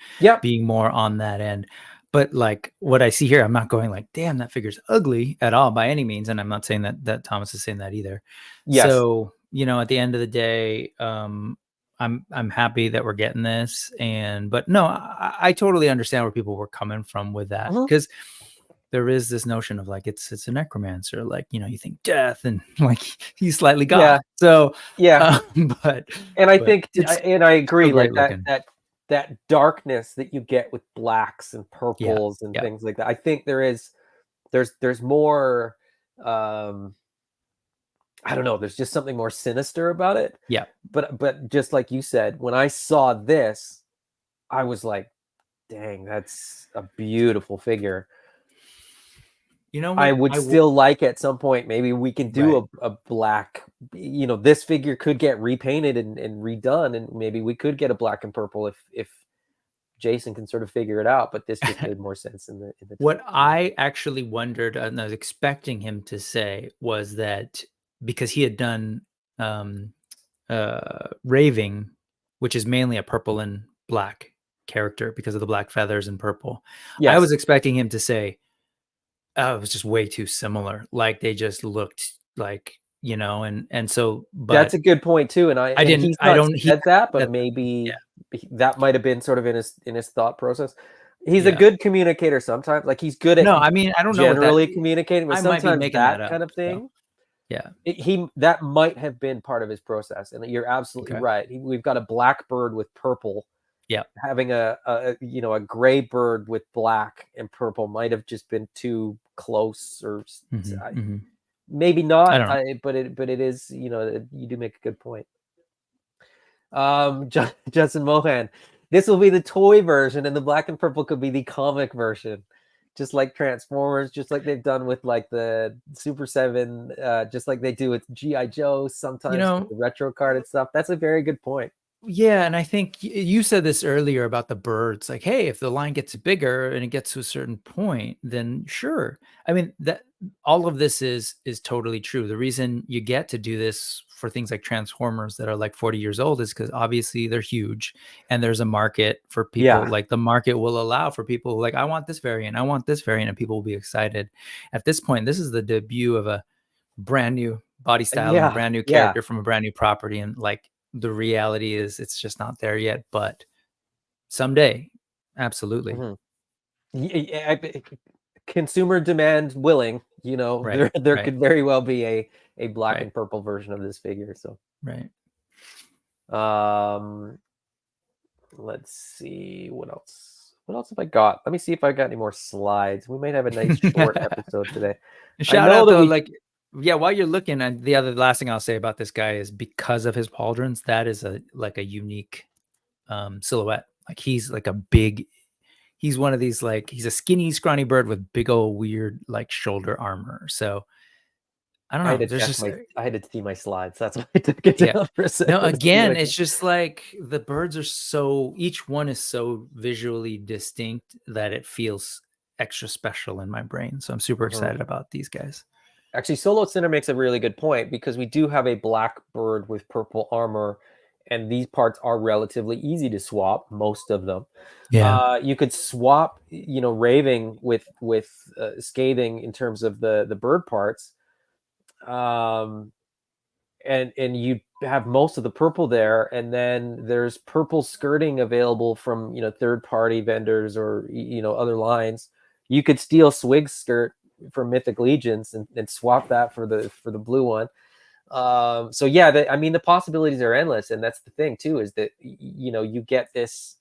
being more on that end. But like what I see here, I'm not going like, damn, that figure's ugly at all by any means. And I'm not saying that Thomas is saying that either. So, you know, at the end of the day, I'm happy that we're getting this. But no, I totally understand where people were coming from with that. Because there is this notion of like it's a necromancer, like, you know, you think death and like he's slightly goth. So but and I think and I agree, like looking. that darkness that you get with blacks and purples and things like that. I think there's more I don't know, there's just something more sinister about it. Yeah. But just like you said, when I saw this, I was like, dang, that's a beautiful figure. You know what? I would still like at some point, maybe we can do a black, you know, this figure could get repainted and redone, and maybe we could get a black and purple if Jason can sort of figure it out, but this just made more sense in the what I actually wondered, and I was expecting him to say, was that because he had done Raving, which is mainly a purple and black character because of the black feathers and purple. Yes. I was expecting him to say, oh, it was just way too similar. Like they just looked like, you know, and so, but that's a good point too. And I didn't, I don't said that, but maybe that might have been sort of in his thought process. He's a good communicator sometimes. Like he's good at, no, I mean, I don't know generally communicating, but sometimes that that kind of thing. So. Yeah, that might have been part of his process, and you're absolutely right. We've got a black bird with purple. Yeah, having a you know, a gray bird with black and purple might have just been too close, or maybe not. But it is, you know, you do make a good point. Justin Mohan, this will be the toy version, and the black and purple could be the comic version. Just like Transformers, just like they've done with like the Super 7, just like they do with G.I. Joe sometimes, you know, the retro card and stuff. That's a very good point. Yeah, and I think you said this earlier about the birds. Like, hey, if the line gets bigger and it gets to a certain point, then sure. I mean, that all of this is totally true. The reason you get to do this for things like Transformers that are like 40 years old is because obviously they're huge, and there's a market for people. Yeah. Like the market will allow for people who like, I want this variant, and people will be excited. At this point, this is the debut of a brand new body style and a brand new character from a brand new property, and like, the reality is it's just not there yet, but someday, absolutely. Consumer demand willing, you know, there could very well be a black and purple version of this figure. So let's see what else have I got. Let me see if I got any more slides. We might have a nice short episode today. Shout out though, like, yeah, while you're looking, and the last thing I'll say about this guy is because of his pauldrons, that is a unique silhouette. Like he's like he's one of these, like, he's a skinny, scrawny bird with big old weird like shoulder armor. So I don't know. I had to see my slides. That's why I took it down for a second. No, again, it's just like the birds are each one is so visually distinct that it feels extra special in my brain. So I'm super excited about these guys. Actually, Solo Cinder makes a really good point, because we do have a black bird with purple armor, and these parts are relatively easy to swap, most of them. Yeah, you could swap, you know, Raving with Scathing in terms of the bird parts, and you have most of the purple there, and then there's purple skirting available from, you know, third-party vendors or, you know, other lines. You could steal Swig's skirt from Mythic Legions and swap that for the blue one. So yeah, I mean, the possibilities are endless, and that's the thing too, is that, you know, you get this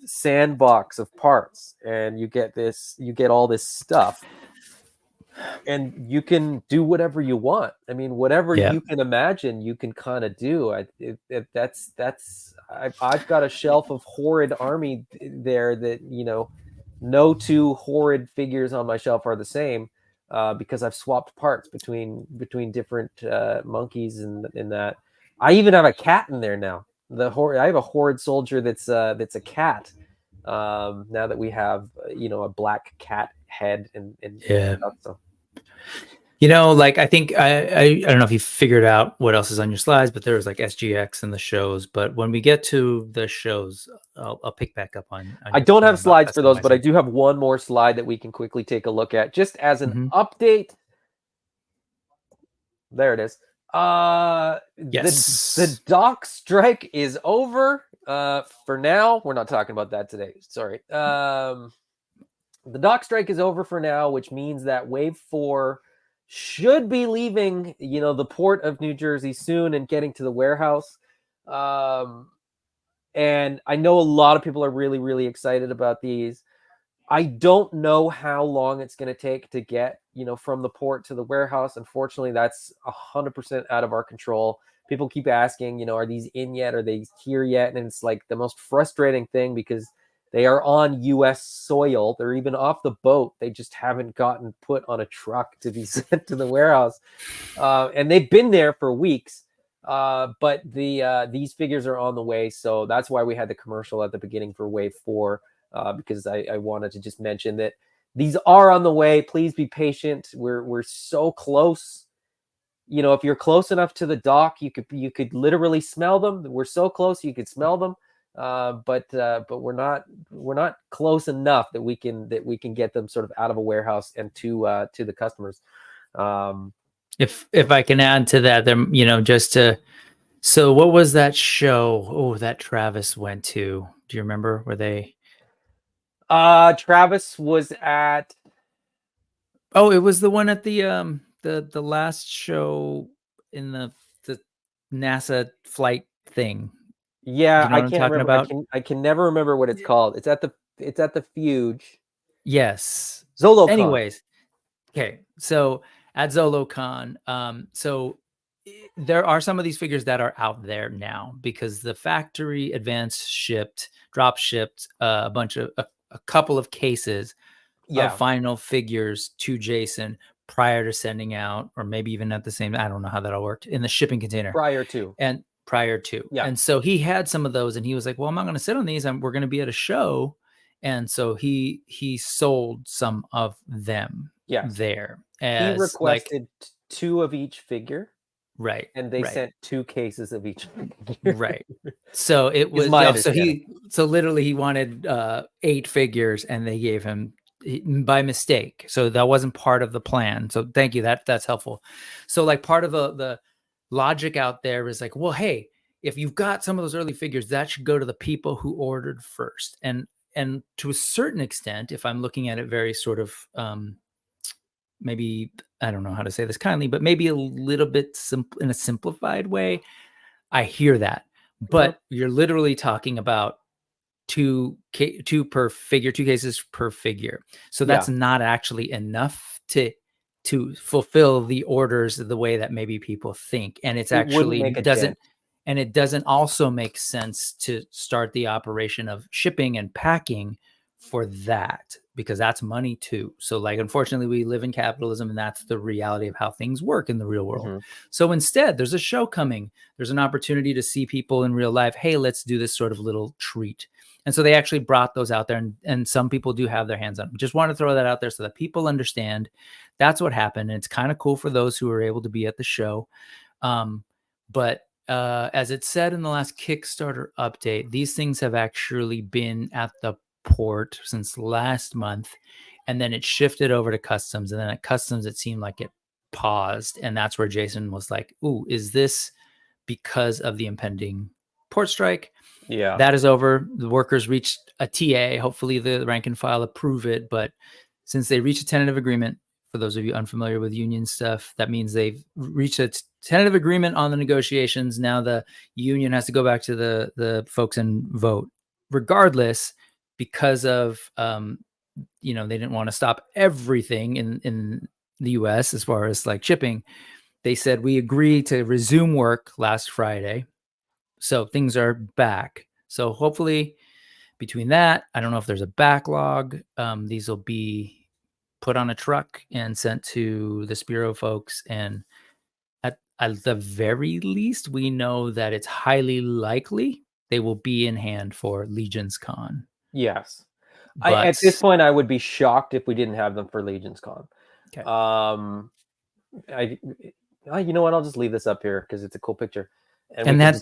sandbox of parts, and you get all this stuff, and you can do whatever you want. I mean, whatever you can imagine, you can kind of do. I've got a shelf of horrid army there that, you know, no two horrid figures on my shelf are the same, because I've swapped parts between different monkeys and that. I even have a cat in there now. I have a horrid soldier that's a cat. Now that we have, you know, a black cat head and stuff, so. You know, like, I think I don't know if you figured out what else is on your slides, but there was like SGX and the shows. But when we get to the shows, I'll pick back up on I don't have slides for those, but I do have one more slide that we can quickly take a look at, just as an update. There it is. Yes. The dock strike is over. For now, we're not talking about that today. Sorry. The dock strike is over for now, which means that Wave 4 should be leaving, the port of New Jersey soon and getting to the warehouse. And I know a lot of people are really, really excited about these. I don't know how long it's going to take to get, from the port to the warehouse. Unfortunately, that's 100% out of our control. People keep asking, are these in yet? Are they here yet? And it's like the most frustrating thing because they are on U.S. soil. They're even off the boat. They just haven't gotten put on a truck to be sent to the warehouse. And they've been there for weeks. But these figures are on the way. So that's why we had the commercial at the beginning for Wave 4, because I wanted to just mention that these are on the way. Please be patient. We're so close. If you're close enough to the dock, you could literally smell them. We're so close you could smell them. But we're not close enough that we can get them sort of out of a warehouse and to the customers. If I can add to that, then so what was that show that Travis went to? Do you remember? Were they? Travis was at. Oh, it was the one at the last show in the NASA flight thing. Yeah, you know I what I'm can't talking remember. about? I can never remember what it's called. It's at the Fuge. Yes. ZoloCon. Anyways, okay. So at ZoloCon, so there are some of these figures that are out there now because the factory drop shipped a couple of cases of final figures to Jason prior to sending out, or maybe even at the same, I don't know how that all worked, in the shipping container. Prior to. Yeah. And so he had some of those and he was like, well, I'm not going to sit on these. We're going to be at a show. And so he sold some of them there. He requested 2 of each figure. Right. And they sent 2 cases of each figure. Right. So it was, so literally he wanted 8 figures and they gave him by mistake. So that wasn't part of the plan. So thank you. That's helpful. So like part of the logic out there is like, well, hey, if you've got some of those early figures, that should go to the people who ordered first. And to a certain extent, if I'm looking at it very sort of maybe, I don't know how to say this kindly, but maybe a little bit in a simplified way, I hear that. But you're literally talking about 2 per figure, 2 cases per figure. So that's not actually enough to fulfill the orders the way that maybe people think. And it doesn't also make sense to start the operation of shipping and packing for that, because that's money too. So like, unfortunately, we live in capitalism and that's the reality of how things work in the real world. So instead, there's a show coming. There's an opportunity to see people in real life. Hey, let's do this sort of little treat. And so they actually brought those out there, and some people do have their hands on them. Just want to throw that out there so that people understand that's what happened. And it's kind of cool for those who are able to be at the show. But as it said in the last Kickstarter update, these things have actually been at the port since last month, and then it shifted over to customs. And then at customs, it seemed like it paused. And that's where Jason was like, ooh, is this because of the impending port strike? Yeah, that is over. The workers reached a TA. Hopefully the rank and file approve it. But since they reached a tentative agreement, for those of you unfamiliar with union stuff, that means they've reached a tentative agreement on the negotiations. Now the union has to go back to the folks and vote. Regardless, because of they didn't want to stop everything in the US as far as like shipping, they said we agree to resume work last Friday. So things are back. So hopefully between that, I don't know if there's a backlog. These will be put on a truck and sent to the Spiro folks. And at the very least, we know that it's highly likely they will be in hand for Legion's Con. Yes. At this point, I would be shocked if we didn't have them for Legion's Con. Okay. You know what? I'll just leave this up here because it's a cool picture. And that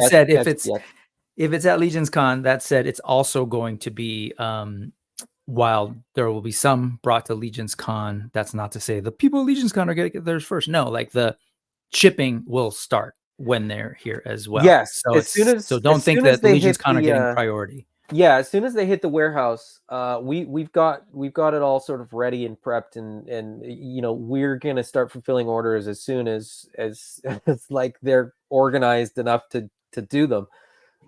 said, if it's at Legion's Con, that said, it's also going to be while there will be some brought to Legion's Con. That's not to say the people at Legion's Con are going to get theirs first. No, like the shipping will start when they're here as well. Yes, So so don't think that Legion's Con are getting priority. Yeah, as soon as they hit the warehouse, we've got it all sort of ready and prepped, and you know, we're gonna start fulfilling orders as soon as like they're organized enough to do them.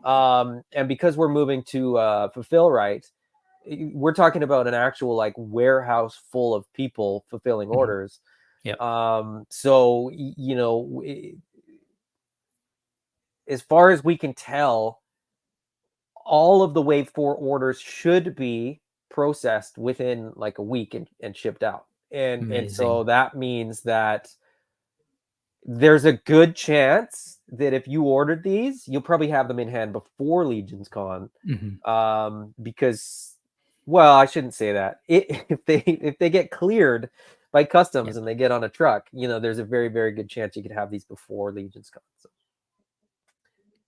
And because we're moving to Fulfill Right, we're talking about an actual like warehouse full of people fulfilling orders. Yeah. So you know, as far as we can tell, all of the Wave 4 orders should be processed within like a week and shipped out. And so that means that there's a good chance that if you ordered these, you'll probably have them in hand before Legion's Con. Because, well, I shouldn't say that. If they get cleared by customs and they get on a truck, you know, there's a very, very good chance you could have these before Legion's Con. So.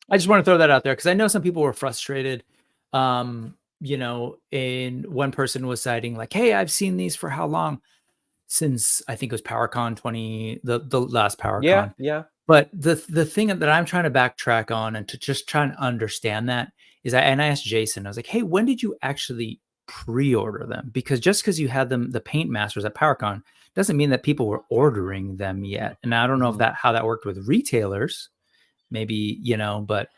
I just want to throw that out there because I know some people were frustrated. You know, and one person was citing like, "Hey, I've seen these for how long?" Since I think it was PowerCon 20, the last PowerCon. Yeah. But the thing that I'm trying to backtrack on and to just try and understand that is, I asked Jason, I was like, "Hey, when did you actually pre-order them?" Because just because you had them, the Paint Masters at PowerCon, doesn't mean that people were ordering them yet. And I don't know if how that worked with retailers. Maybe, you know, but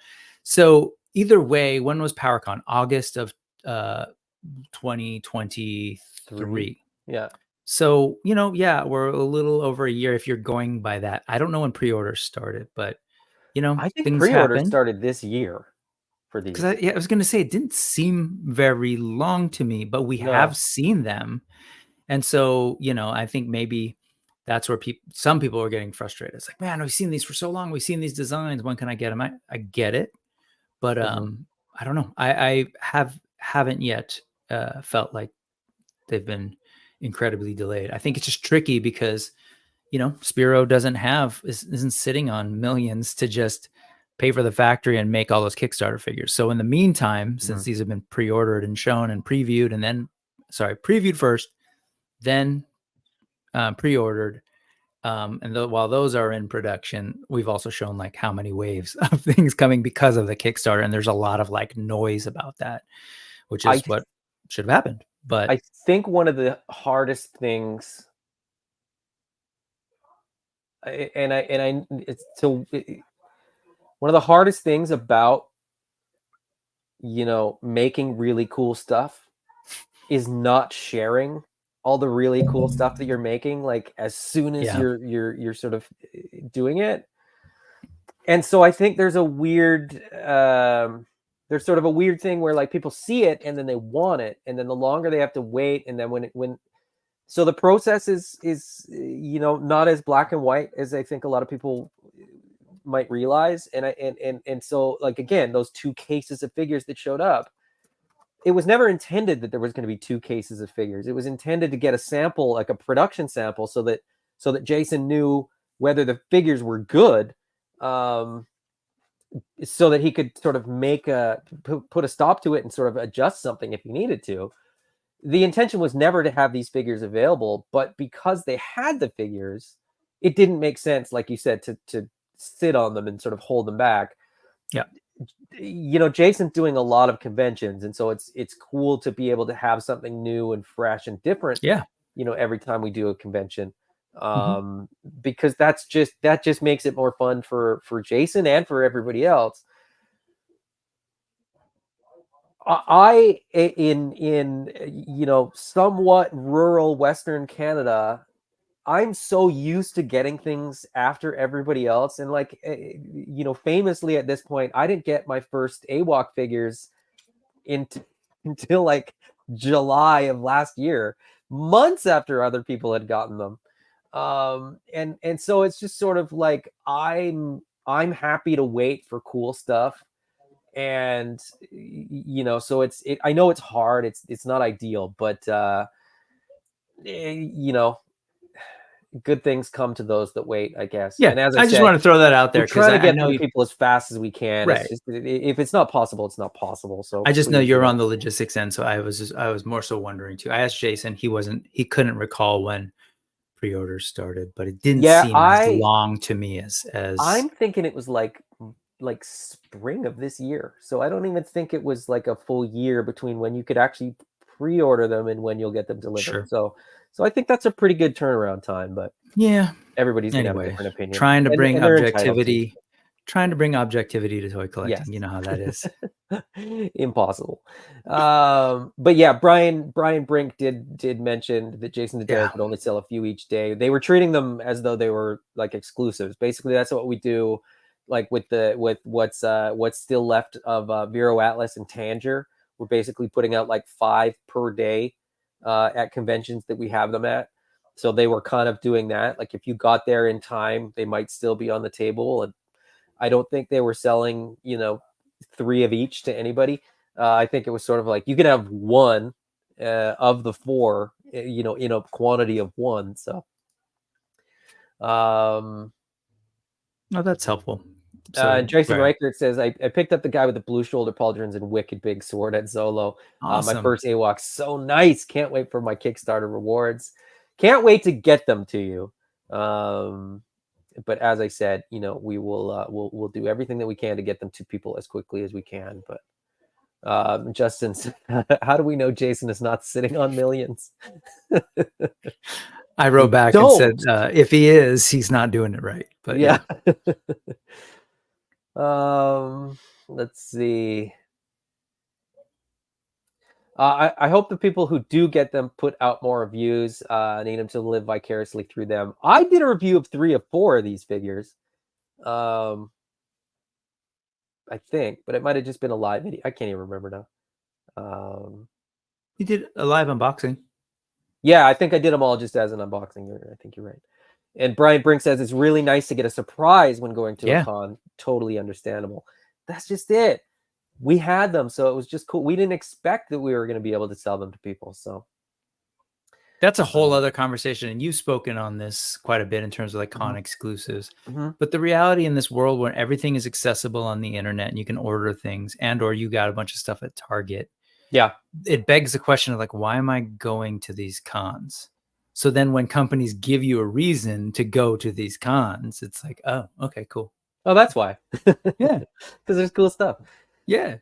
so either way, when was PowerCon? August of 2023. Yeah. So, you know, yeah, we're a little over a year if you're going by that. I don't know when pre-orders started, but you know, I think things pre-orders happen. started this year for these. Because I was going to say it didn't seem very long to me, but we have seen them. And so, you know, I think maybe that's where some people are getting frustrated. It's like, man, we've seen these for so long. We've seen these designs. When can I get them? I get it, but I don't know. I haven't yet felt like they've been incredibly delayed. I think it's just tricky because, you know, Spiro isn't sitting on millions to just pay for the factory and make all those Kickstarter figures. So in the meantime, since these have been pre-ordered and shown and previewed, and then previewed first, then pre-ordered. And while those are in production, we've also shown like how many waves of things coming because of the Kickstarter. And there's a lot of like noise about that, which is what should have happened. But I think one of the hardest things, one of the hardest things about, you know, making really cool stuff is not sharing all the really cool stuff that you're making, like as soon as you're sort of doing it. And so I think there's a weird there's sort of a weird thing where like people see it and then they want it, and then the longer they have to wait, and then so the process is you know, not as black and white as I think a lot of people might realize. And so like, again, those 2 cases of figures that showed up, it was never intended that there was going to be 2 cases of figures. It was intended to get a sample, like a production sample, so that Jason knew whether the figures were good, so that he could sort of put a stop to it and sort of adjust something if he needed to. The intention was never to have these figures available, but because they had the figures, it didn't make sense, like you said, to sit on them and sort of hold them back. Yeah. You know, Jason's doing a lot of conventions, and so it's cool to be able to have something new and fresh and different. Yeah. You know, every time we do a convention, because that just makes it more fun for Jason and for everybody else. I in you know, somewhat rural Western Canada, I'm so used to getting things after everybody else. And like, you know, famously at this point, I didn't get my first AWOK figures until like July of last year, months after other people had gotten them. And so it's just sort of like, I'm happy to wait for cool stuff. And, you know, so I know it's hard. It's not ideal, but, you know, good things come to those that wait, I guess. Yeah, and as I just want to throw that out there because I get to people as fast as we can. Right. It's just, if it's not possible, it's not possible. So I just know you're on the logistics end, so I was more so wondering too. I asked Jason; he couldn't recall when pre-orders started, but it didn't Yeah, seem as long to me as I'm thinking it was like spring of this year. So I don't even think it was like a full year between when you could actually pre-order them and when you'll get them delivered. Sure. So I think that's a pretty good turnaround time, but yeah. everybody's gonna have a Anyway, different opinion. trying to bring And they're entitled to. objectivity, trying to bring objectivity to toy collecting. Yes. You know how that is. Impossible. But yeah, Brian Brink did mention that Jason and Derek would only sell a few each day. They were treating them as though they were like exclusives. Basically, that's what we do, like with what's still left of Vero Atlas and Tanger. We're basically putting out like 5 per day at conventions that we have them at. So they were kind of doing that. Like if you got there in time, they might still be on the table. And I don't think they were selling, 3 of each to anybody. I think it was sort of like you could have 1 of the 4, in a quantity of 1. So, oh, that's helpful. So, Jason Reichert says, I picked up the guy with the blue shoulder pauldrons and wicked big sword at Zolo. Awesome. My first AWOK. So nice. Can't wait for my Kickstarter rewards. Can't wait to get them to you. But as I said, we will we'll do everything that we can to get them to people as quickly as we can. But Justin, how do we know Jason is not sitting on millions? I wrote back and said, if he is, he's not doing it right. But yeah. Let's see. I hope the people who do get them put out more reviews. Need them to live vicariously through them. I did a review of 3 of 4 of these figures. I think, but it might have just been a live video. I can't even remember now. You did a live unboxing. Yeah, I think I did them all just as an unboxing. I think you're right. And Brian Brink says it's really nice to get a surprise when going to a con. Totally understandable. That's just it. We had them, so it was just cool. We didn't expect that we were going to be able to sell them to people. So that's a whole other conversation. And you've spoken on this quite a bit in terms of like con exclusives. But the reality in this world where everything is accessible on the internet and you can order things or you got a bunch of stuff at Target. Yeah. It begs the question of like, why am I going to these cons? So then when companies give you a reason to go to these cons, it's like, oh, okay, cool. Oh, that's why. Yeah. Because there's cool stuff. Yeah.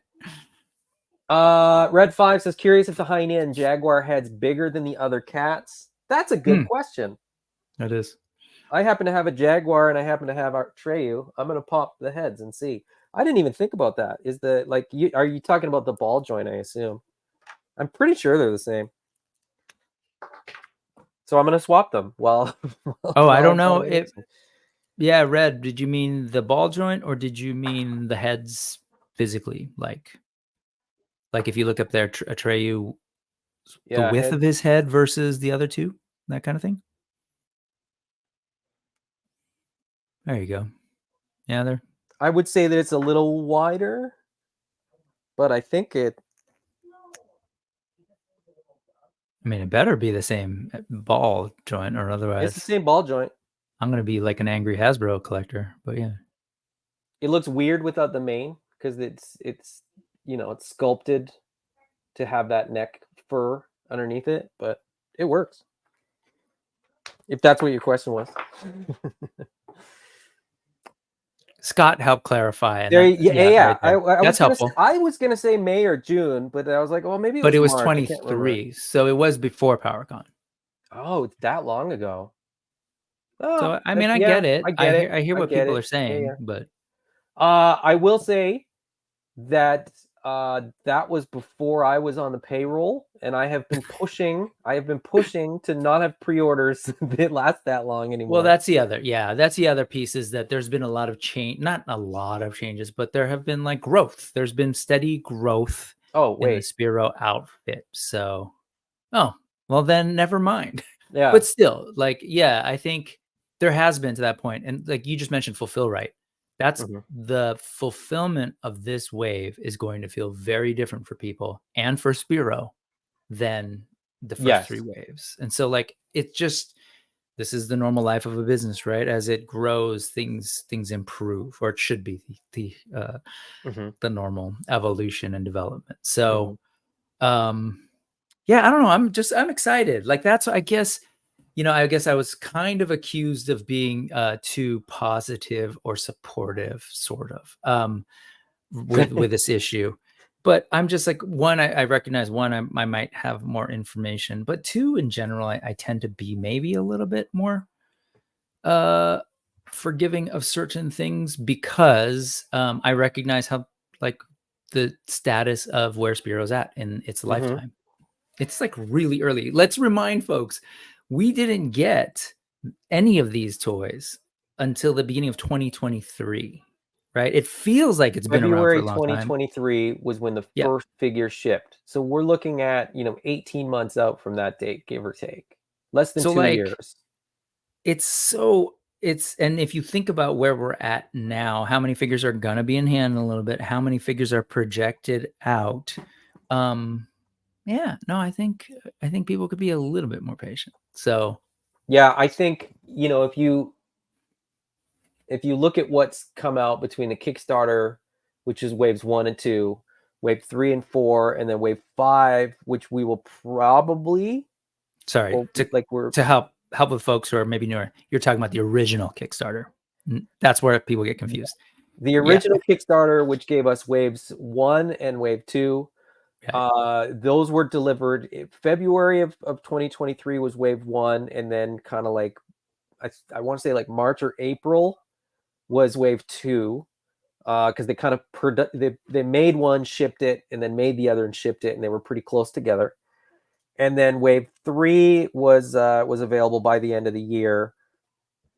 Red 5 says, curious if the Hainan Jaguar head's bigger than the other cats. That's a good question. That is. I happen to have a Jaguar and I happen to have our Treyu. I'm going to pop the heads and see. I didn't even think about that. Are you talking about the ball joint, I assume? I'm pretty sure they're the same. So I'm going to swap them while I don't know if Red, did you mean the ball joint or did you mean the heads physically? Like if you look up there, Atreyu, the width of his head versus the other 2, that kind of thing. There you go. Yeah, I would say that it's a little wider, but I think it better be the same ball joint or otherwise. It's the same ball joint. I'm going to be like an angry Hasbro collector, but yeah. It looks weird without the mane because it's it's sculpted to have that neck fur underneath it, but it works. If that's what your question was. Scott helped clarify. And that's helpful. I was going to say May or June, but I was like, well, maybe it was March. 23, so it was before PowerCon. Oh, it's that long ago. Oh, so, I get it. I hear what people are saying, but I will say that that was before I was on the payroll, and I have been pushing to not have pre-orders that last that long anymore. Well, that's the other piece is that there's been a lot of change, not a lot of changes, but there have been like growth. There's been steady growth in the Spiro outfit. So, well then never mind. Yeah. But still, I think there has been to that point. And like you just mentioned, fulfill right. That's the fulfillment of this wave is going to feel very different for people and for Spiro than the first 3 waves. And so it's just, this is the normal life of a business, right? As it grows, things improve, or it should be the normal evolution and development. So, I don't know. I'm excited. Like that's, I guess You know, I guess I was kind of accused of being too positive or supportive, sort of, with this issue. But I'm just like, one, I recognize, one, I might have more information, but two, in general, I tend to be maybe a little bit more forgiving of certain things because I recognize how like the status of where Spiro's at in its lifetime. It's like really early. Let's remind folks, we didn't get any of these toys until the beginning of 2023, right? It feels like it's been around for February a long time. 2023 was when the Yeah. first figure shipped. So we're looking at, 18 months out from that date, give or take. Less than So 2 like years. and if you think about where we're at now, how many figures are gonna be in hand in a little bit, how many figures are projected out? Yeah, no, I think people could be a little bit more patient. So Yeah, I think, if you look at what's come out between the Kickstarter, which is waves 1 and 2, wave 3 and 4, and then wave 5, which we will probably sorry, to help with folks who are maybe newer, you're talking about the original Kickstarter. That's where people get confused. The original Kickstarter, which gave us waves 1 and wave 2, those were delivered in February of 2023 was wave 1, and then kind of like I want to say like March or April was wave 2, because they kind of they made one, shipped it, and then made the other and shipped it, and they were pretty close together. And then wave 3 was available by the end of the year.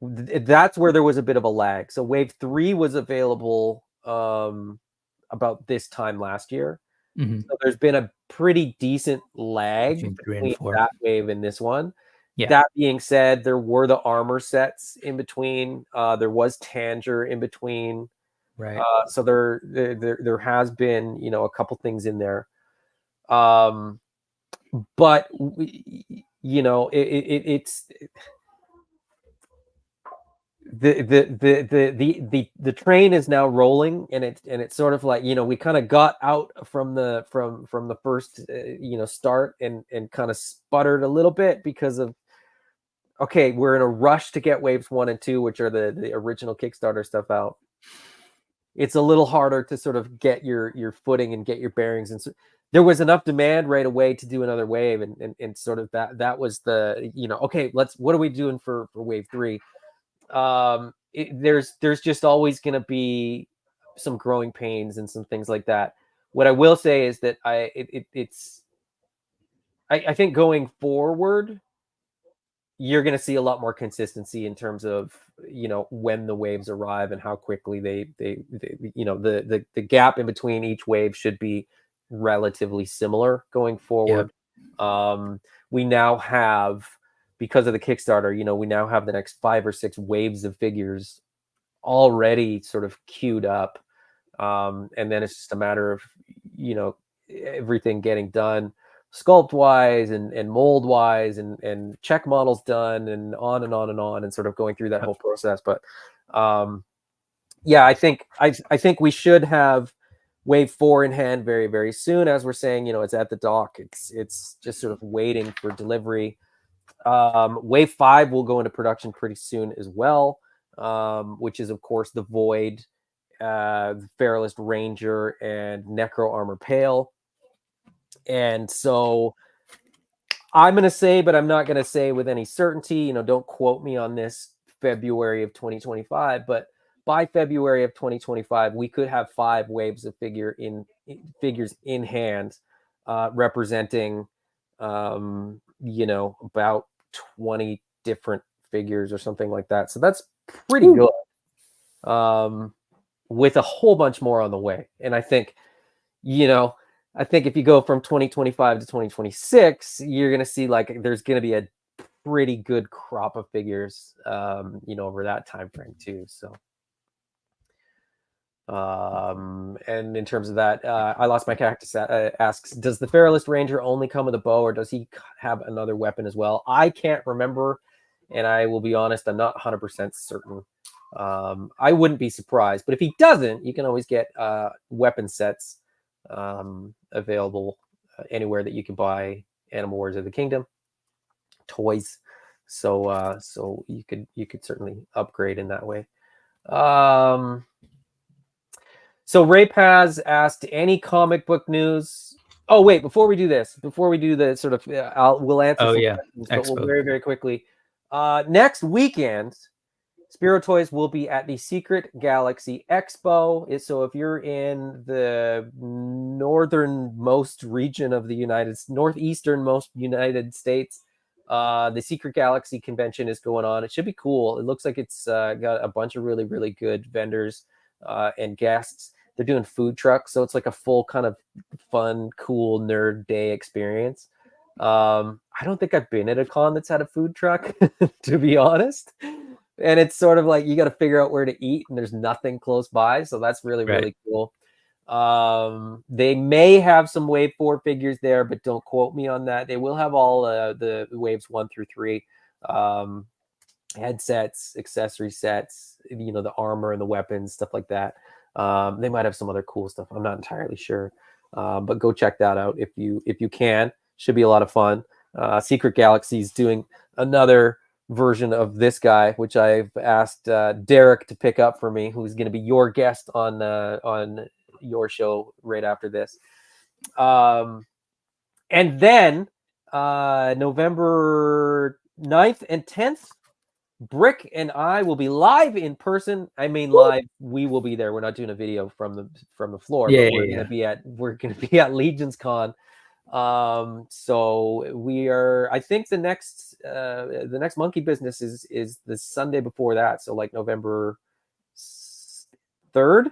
That's where there was a bit of a lag. So wave 3 was available about this time last year. So there's been a pretty decent lag between that wave and this one. Yeah. That being said, there were the armor sets in between. There was Tanger in between. Right. So there has been, a couple things in there. But it's the train is now rolling, and it's sort of like, we kind of got out from the first start and kind of sputtered a little bit because of, okay, we're in a rush to get waves 1 and 2, which are the original Kickstarter stuff, out. It's a little harder to sort of get your footing and get your bearings, and so there was enough demand right away to do another wave, and sort of that was the, okay, what are we doing for wave 3? There's just always going to be some growing pains and some things like that. What I will say is that I think going forward, you're going to see a lot more consistency in terms of, when the waves arrive and how quickly they the gap in between each wave should be relatively similar going forward. Yep. We now have, because of the Kickstarter, we now have the next 5 or 6 waves of figures already sort of queued up. And then it's just a matter of, everything getting done sculpt wise and mold wise and check models done and on and on and on, and sort of going through that whole process. But yeah, I think we should have wave 4 in hand very, very soon. As we're saying, it's at the dock. It's just sort of waiting for delivery. Wave 5 will go into production pretty soon as well, which is, of course, the Void, the Feralist Ranger, and Necro Armor Pale. And so I'm going to say, but I'm not going to say with any certainty, don't quote me on this, February of 2025, but by February of 2025, we could have 5 waves of figures in hand, representing, about 20 different figures or something like that. So that's pretty good, with a whole bunch more on the way. And I think, if you go from 2025 to 2026, you're going to see like there's going to be a pretty good crop of figures, over that time frame too. So, and in terms of that, I Lost My Cactus asks, does the Feralist Ranger only come with a bow, or does he have another weapon as well? I can't remember, and I will be honest, I'm not 100% certain. I wouldn't be surprised, but if he doesn't, you can always get weapon sets available anywhere that you can buy Animal Wars of the Kingdom toys. So you could certainly upgrade in that way. So Ray Paz asked, any comic book news? Oh wait, before we do the sort of, we'll answer some questions, but we'll very, very quickly. Next weekend, Spiro Toys will be at the Secret Galaxy Expo. So if you're in the northernmost region of the northeasternmost United States, the Secret Galaxy convention is going on. It should be cool. It looks like it's got a bunch of really, really good vendors and guests. They're doing food trucks, so it's like a full kind of fun, cool nerd day experience. I don't think I've been at a con that's had a food truck, to be honest. And it's sort of like you got to figure out where to eat, and there's nothing close by, so that's really, really cool. They may have some Wave 4 figures there, but don't quote me on that. They will have all the Waves 1 through 3 headsets, accessory sets, the armor and the weapons, stuff like that. They might have some other cool stuff. I'm not entirely sure, but go check that out if you can. Should be a lot of fun. Secret Galaxy's doing another version of this guy, which I've asked Derek to pick up for me, who's going to be your guest on your show right after this. And then November 9th and 10th, Brick and I will be live in person. I mean, live. We will be there. We're not doing a video from the floor, but we're gonna be at Legions Con. So we are. I think the next Monkey Business is the Sunday before that. So like November 3rd,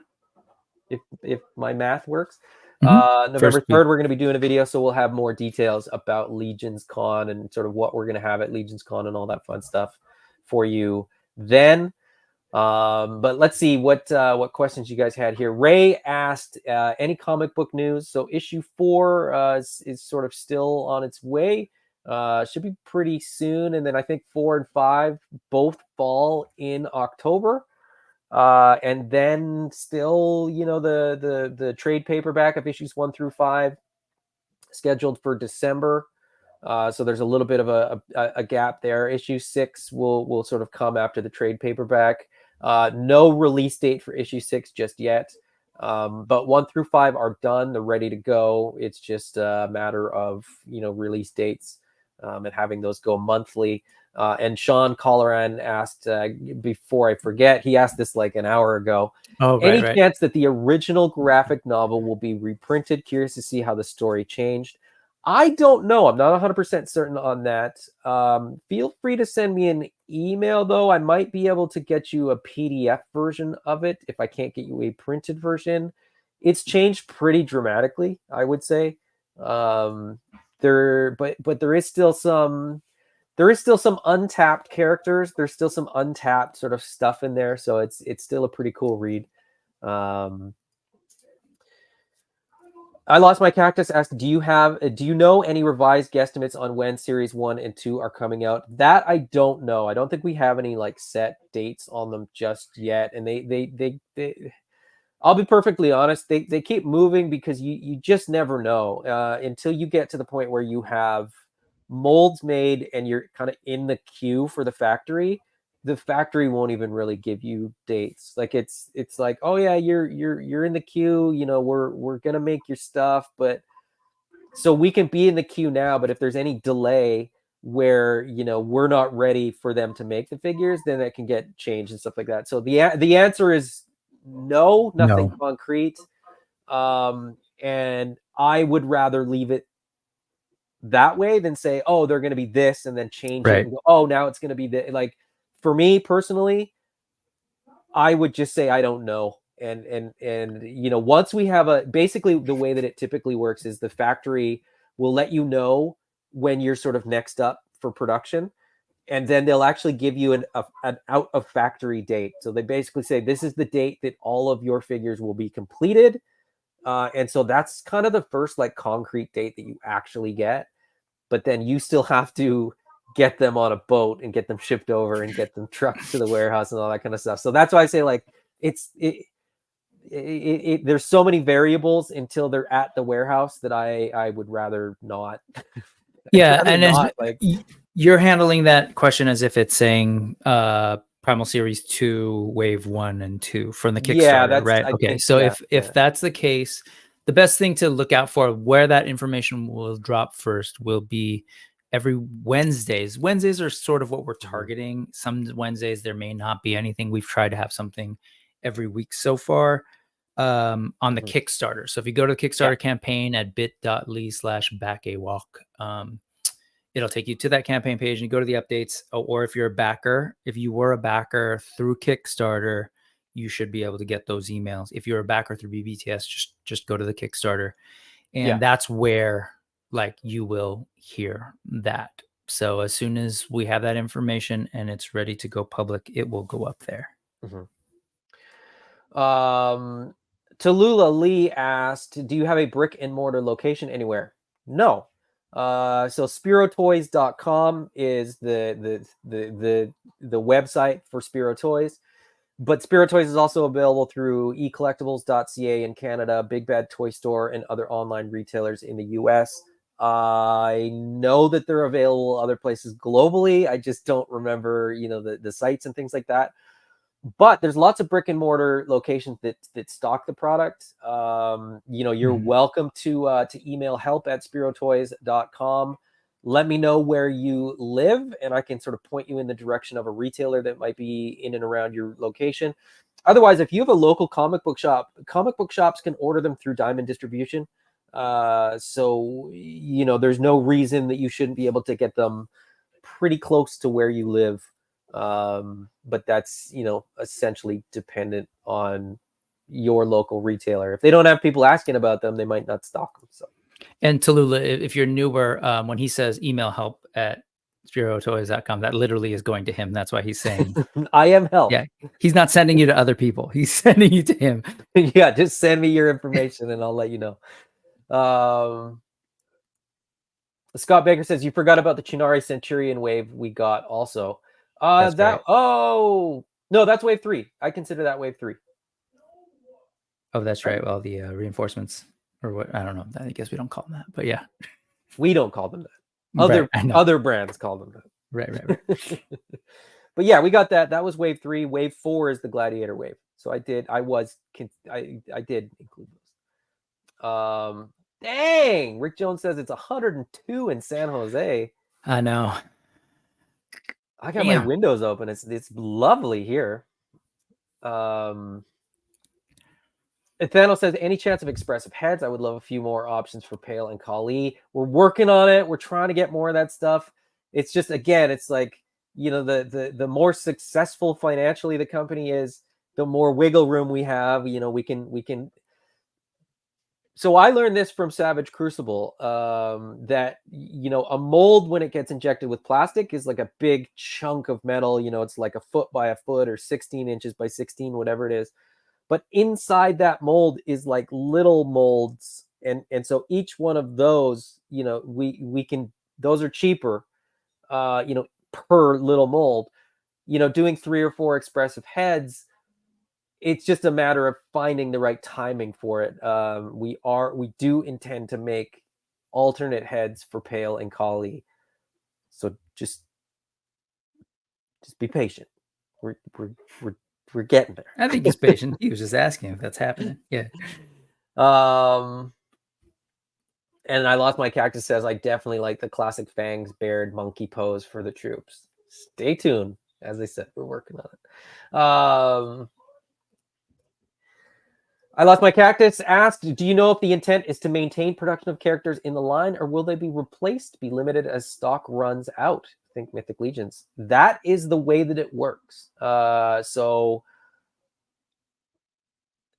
if my math works. November 3rd, we're going to be doing a video, so we'll have more details about Legions Con and sort of what we're going to have at Legions Con and all that fun stuff for you then. But let's see what questions you guys had here. Ray asked, any comic book news? So issue 4 is sort of still on its way. Should be pretty soon, and then I think 4 and 5 both fall in October. And then still, the trade paperback of issues 1 through 5 scheduled for December. So there's a little bit of a gap there. Issue 6 will sort of come after the trade paperback. No release date for issue 6 just yet. But 1 through 5 are done. They're ready to go. It's just a matter of, release dates and having those go monthly. And Sean Colleran asked, before I forget, he asked this like an hour ago. Any chance that the original graphic novel will be reprinted? Curious to see how the story changed. I don't know. I'm not 100% certain on that. Feel free to send me an email, though. I might be able to get you a PDF version of it if I can't get you a printed version. It's changed pretty dramatically, I would say. But there is still some untapped characters. There's still some untapped sort of stuff in there, so it's still a pretty cool read. I Lost My Cactus asked, do you know any revised guesstimates on when series 1 and 2 are coming out? That I don't know. I don't think we have any like set dates on them just yet. And they I'll be perfectly honest, they keep moving because you just never know until you get to the point where you have molds made and you're kind of in the queue for the factory. The factory won't even really give you dates. Like it's like, oh yeah, you're in the queue, we're gonna make your stuff, but so we can be in the queue now, but if there's any delay where we're not ready for them to make the figures, then that can get changed and stuff like that. So the answer is nothing concrete. And I would rather leave it that way than say, oh, they're going to be this and then change it and go, oh, now it's going to be like, for me personally, I would just say I don't know. And once we have basically the way that it typically works is the factory will let you know when you're sort of next up for production, and then they'll actually give you an out of factory date. So they basically say this is the date that all of your figures will be completed, and so that's kind of the first like concrete date that you actually get. But then you still have to get them on a boat and get them shipped over and get them trucked to the warehouse and all that kind of stuff. So that's why I say like there's so many variables until they're at the warehouse that I would rather not. Yeah, and You're handling that question as if it's saying Primal Series 2, Wave 1 and 2 from the Kickstarter, right? I Okay, think, so yeah, if that's the case, the best thing to look out for where that information will drop first will be every Wednesdays. Wednesdays are sort of what we're targeting. Some Wednesdays there may not be anything. We've tried to have something every week so far on the Kickstarter. So if you go to the Kickstarter campaign at bit.ly/backawok, it'll take you to that campaign page and you go to the updates. Or if you're a backer, if you were a backer through Kickstarter, you should be able to get those emails. If you're a backer through BBTS, just go to the Kickstarter, and that's where like you will hear that. So as soon as we have that information and it's ready to go public, it will go up there. Tallulah Lee asked, do you have a brick and mortar location anywhere? No. So spirotoys.com is the website for Spiro Toys, but Spiro Toys is also available through eCollectibles.ca in Canada, Big Bad Toy Store, and other online retailers in the US. I know that they're available other places globally. I just don't remember, the sites and things like that. But there's lots of brick and mortar locations that stock the product. You're welcome to email help@spirotoys.com. Let me know where you live, and I can sort of point you in the direction of a retailer that might be in and around your location. Otherwise, if you have a local comic book shops can order them through Diamond Distribution. So there's no reason that you shouldn't be able to get them pretty close to where you live. But that's, essentially dependent on your local retailer. If they don't have people asking about them, they might not stock them. So, and Tallulah, if you're newer, when he says email help@spirotoys.com, that literally is going to him. That's why he's saying I am help. Yeah, he's not sending you to other people. He's sending you to him. Yeah, just send me your information and I'll let you know. Scott Baker says, you forgot about the Chinari Centurion wave we got also. That's right. Oh, no, that's wave 3. I consider that wave 3. Oh, that's right. Well, the reinforcements or what? I don't know. I guess we don't call them that, but yeah. We don't call them that. Other brands call them that. Right. But yeah, we got that. That was wave 3. Wave 4 is the Gladiator wave. So I did include those. Dang, Rick Jones says it's 102 in San Jose. I know. I got my windows open. It's lovely here. Nathaniel says, any chance of expressive heads? I would love a few more options for Pale and Kali. We're working on it. We're trying to get more of that stuff. It's just, again, it's like, the more successful financially the company is, the more wiggle room we have. We can. So I learned this from Savage Crucible, that, a mold, when it gets injected with plastic, is like a big chunk of metal. It's like a foot by a foot or 16 inches by 16, whatever it is. But inside that mold is like little molds. And so each one of those, we can, those are cheaper, per little mold. Doing 3 or 4 expressive heads, it's just a matter of finding the right timing for it. We do intend to make alternate heads for Pale and Kali. So just be patient. We're getting there. I think he's patient. He was just asking if that's happening. Yeah. And I Lost My Cactus says, I definitely like the classic fangs bared monkey pose for the troops. Stay tuned. As I said, we're working on it. I Lost My Cactus asked, do you know if the intent is to maintain production of characters in the line, or will they be replaced, be limited as stock runs out? Think Mythic Legions. That is the way that it works. So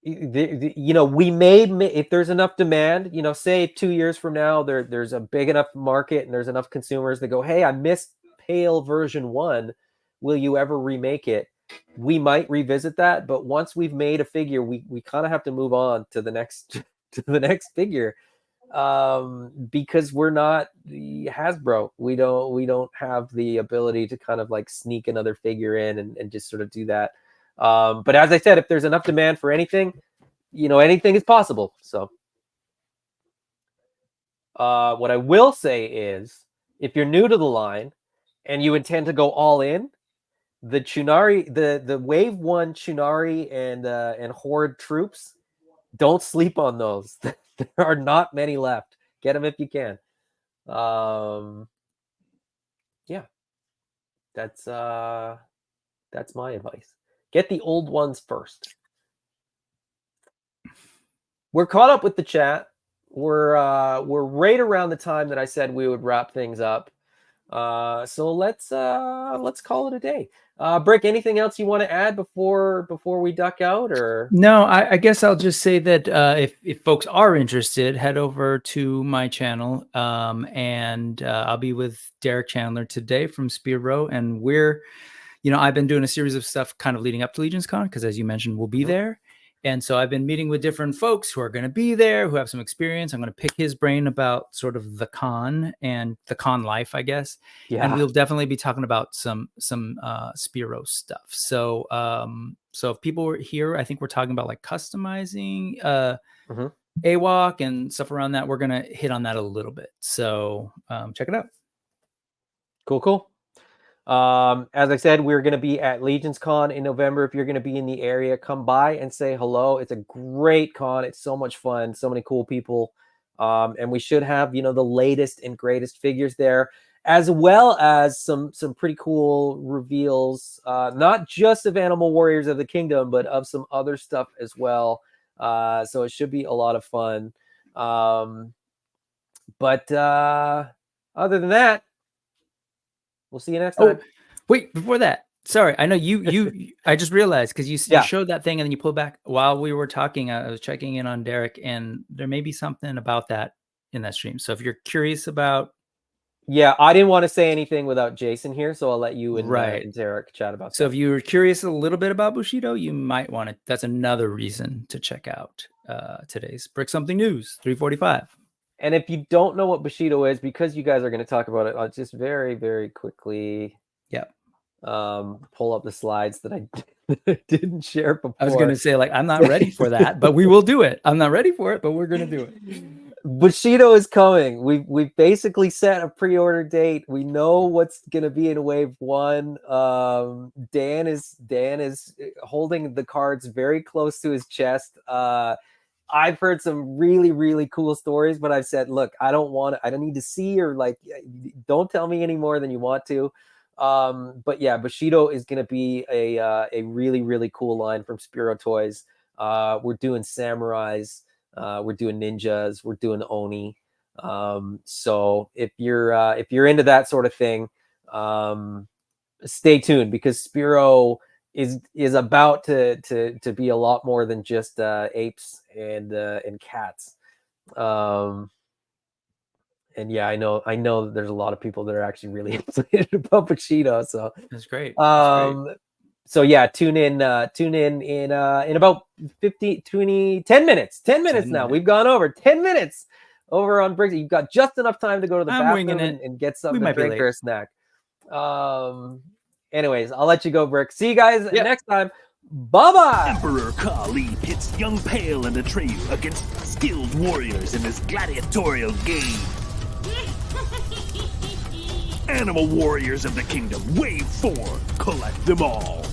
we may, if there's enough demand, say 2 years from now, there's a big enough market and there's enough consumers that go, hey, I missed Pale version 1. Will you ever remake it? We might revisit that, but once we've made a figure, we kind of have to move on to the next figure, because we're not Hasbro. We don't have the ability to kind of like sneak another figure in and just sort of do that. But as I said, if there's enough demand for anything, anything is possible. So what I will say is, if you're new to the line and you intend to go all in, the Chunari, the wave 1 Chunari and Horde troops, don't sleep on those. There are not many left. Get them if you can. Yeah, that's my advice. Get the old ones first. We're caught up with the chat. We're right around the time that I said we would wrap things up. So let's call it a day. Brick, anything else you want to add before we duck out? Or no, I guess I'll just say that if folks are interested, head over to my channel, and I'll be with Derek Chandler today from Spear, and we're, I've been doing a series of stuff kind of leading up to Legion's Con, because as you mentioned, we'll be there. And so I've been meeting with different folks who are going to be there, who have some experience. I'm going to pick his brain about sort of the con and the con life, I guess. Yeah. And we'll definitely be talking about some Spearo stuff. So so if people were here, I think we're talking about like customizing AWOK and stuff around that. We're going to hit on that a little bit. So check it out. Cool. As I said, we're going to be at Legion's Con in November. If you're going to be in the area, come by and say hello. It's a great con. It's so much fun. So many cool people. And we should have, the latest and greatest figures there, as well as some pretty cool reveals, not just of Animal Warriors of the Kingdom, but of some other stuff as well. So it should be a lot of fun. But other than that, we'll see you next time. Oh, wait, before that, sorry. I know you I just realized, because you showed that thing and then you pulled back. While we were talking, I was checking in on Derek, and there may be something about that in that stream. So if you're curious about... Yeah, I didn't want to say anything without Jason here, so I'll let you and Derek chat about So if you're curious a little bit about Bushido, you might want to... That's another reason to check out today's Brick Something News 345. And if you don't know what Bushido is, because you guys are going to talk about it, I'll just very, very quickly pull up the slides that I didn't share before. I was going to say, like, I'm not ready for that, but we will do it. I'm not ready for it, but we're going to do it. Bushido is coming. We've basically set a pre-order date. We know what's going to be in wave 1. Dan is holding the cards very close to his chest. I've heard some really, really cool stories, but I've said, look, I don't need to see, or like, don't tell me any more than you want to. But yeah, Bushido is going to be a really, really cool line from Spearo Toys. We're doing samurais, we're doing ninjas, we're doing oni. So if you're into that sort of thing, stay tuned, because Spearo is about to be a lot more than just apes and cats. And yeah, I know there's a lot of people that are actually really excited about Bushido. So that's great. So yeah, tune in in about 10 minutes. 10 minutes now. We've gone over 10 minutes over on Bricks. You've got just enough time to go to the bathroom and get something to drink or a snack. Anyways, I'll let you go, Brick. See you guys next time. Bye-bye! Emperor Kali pits Young Pale and Atreyu against skilled warriors in this gladiatorial game. Animal Warriors of the Kingdom, Wave 4. Collect them all.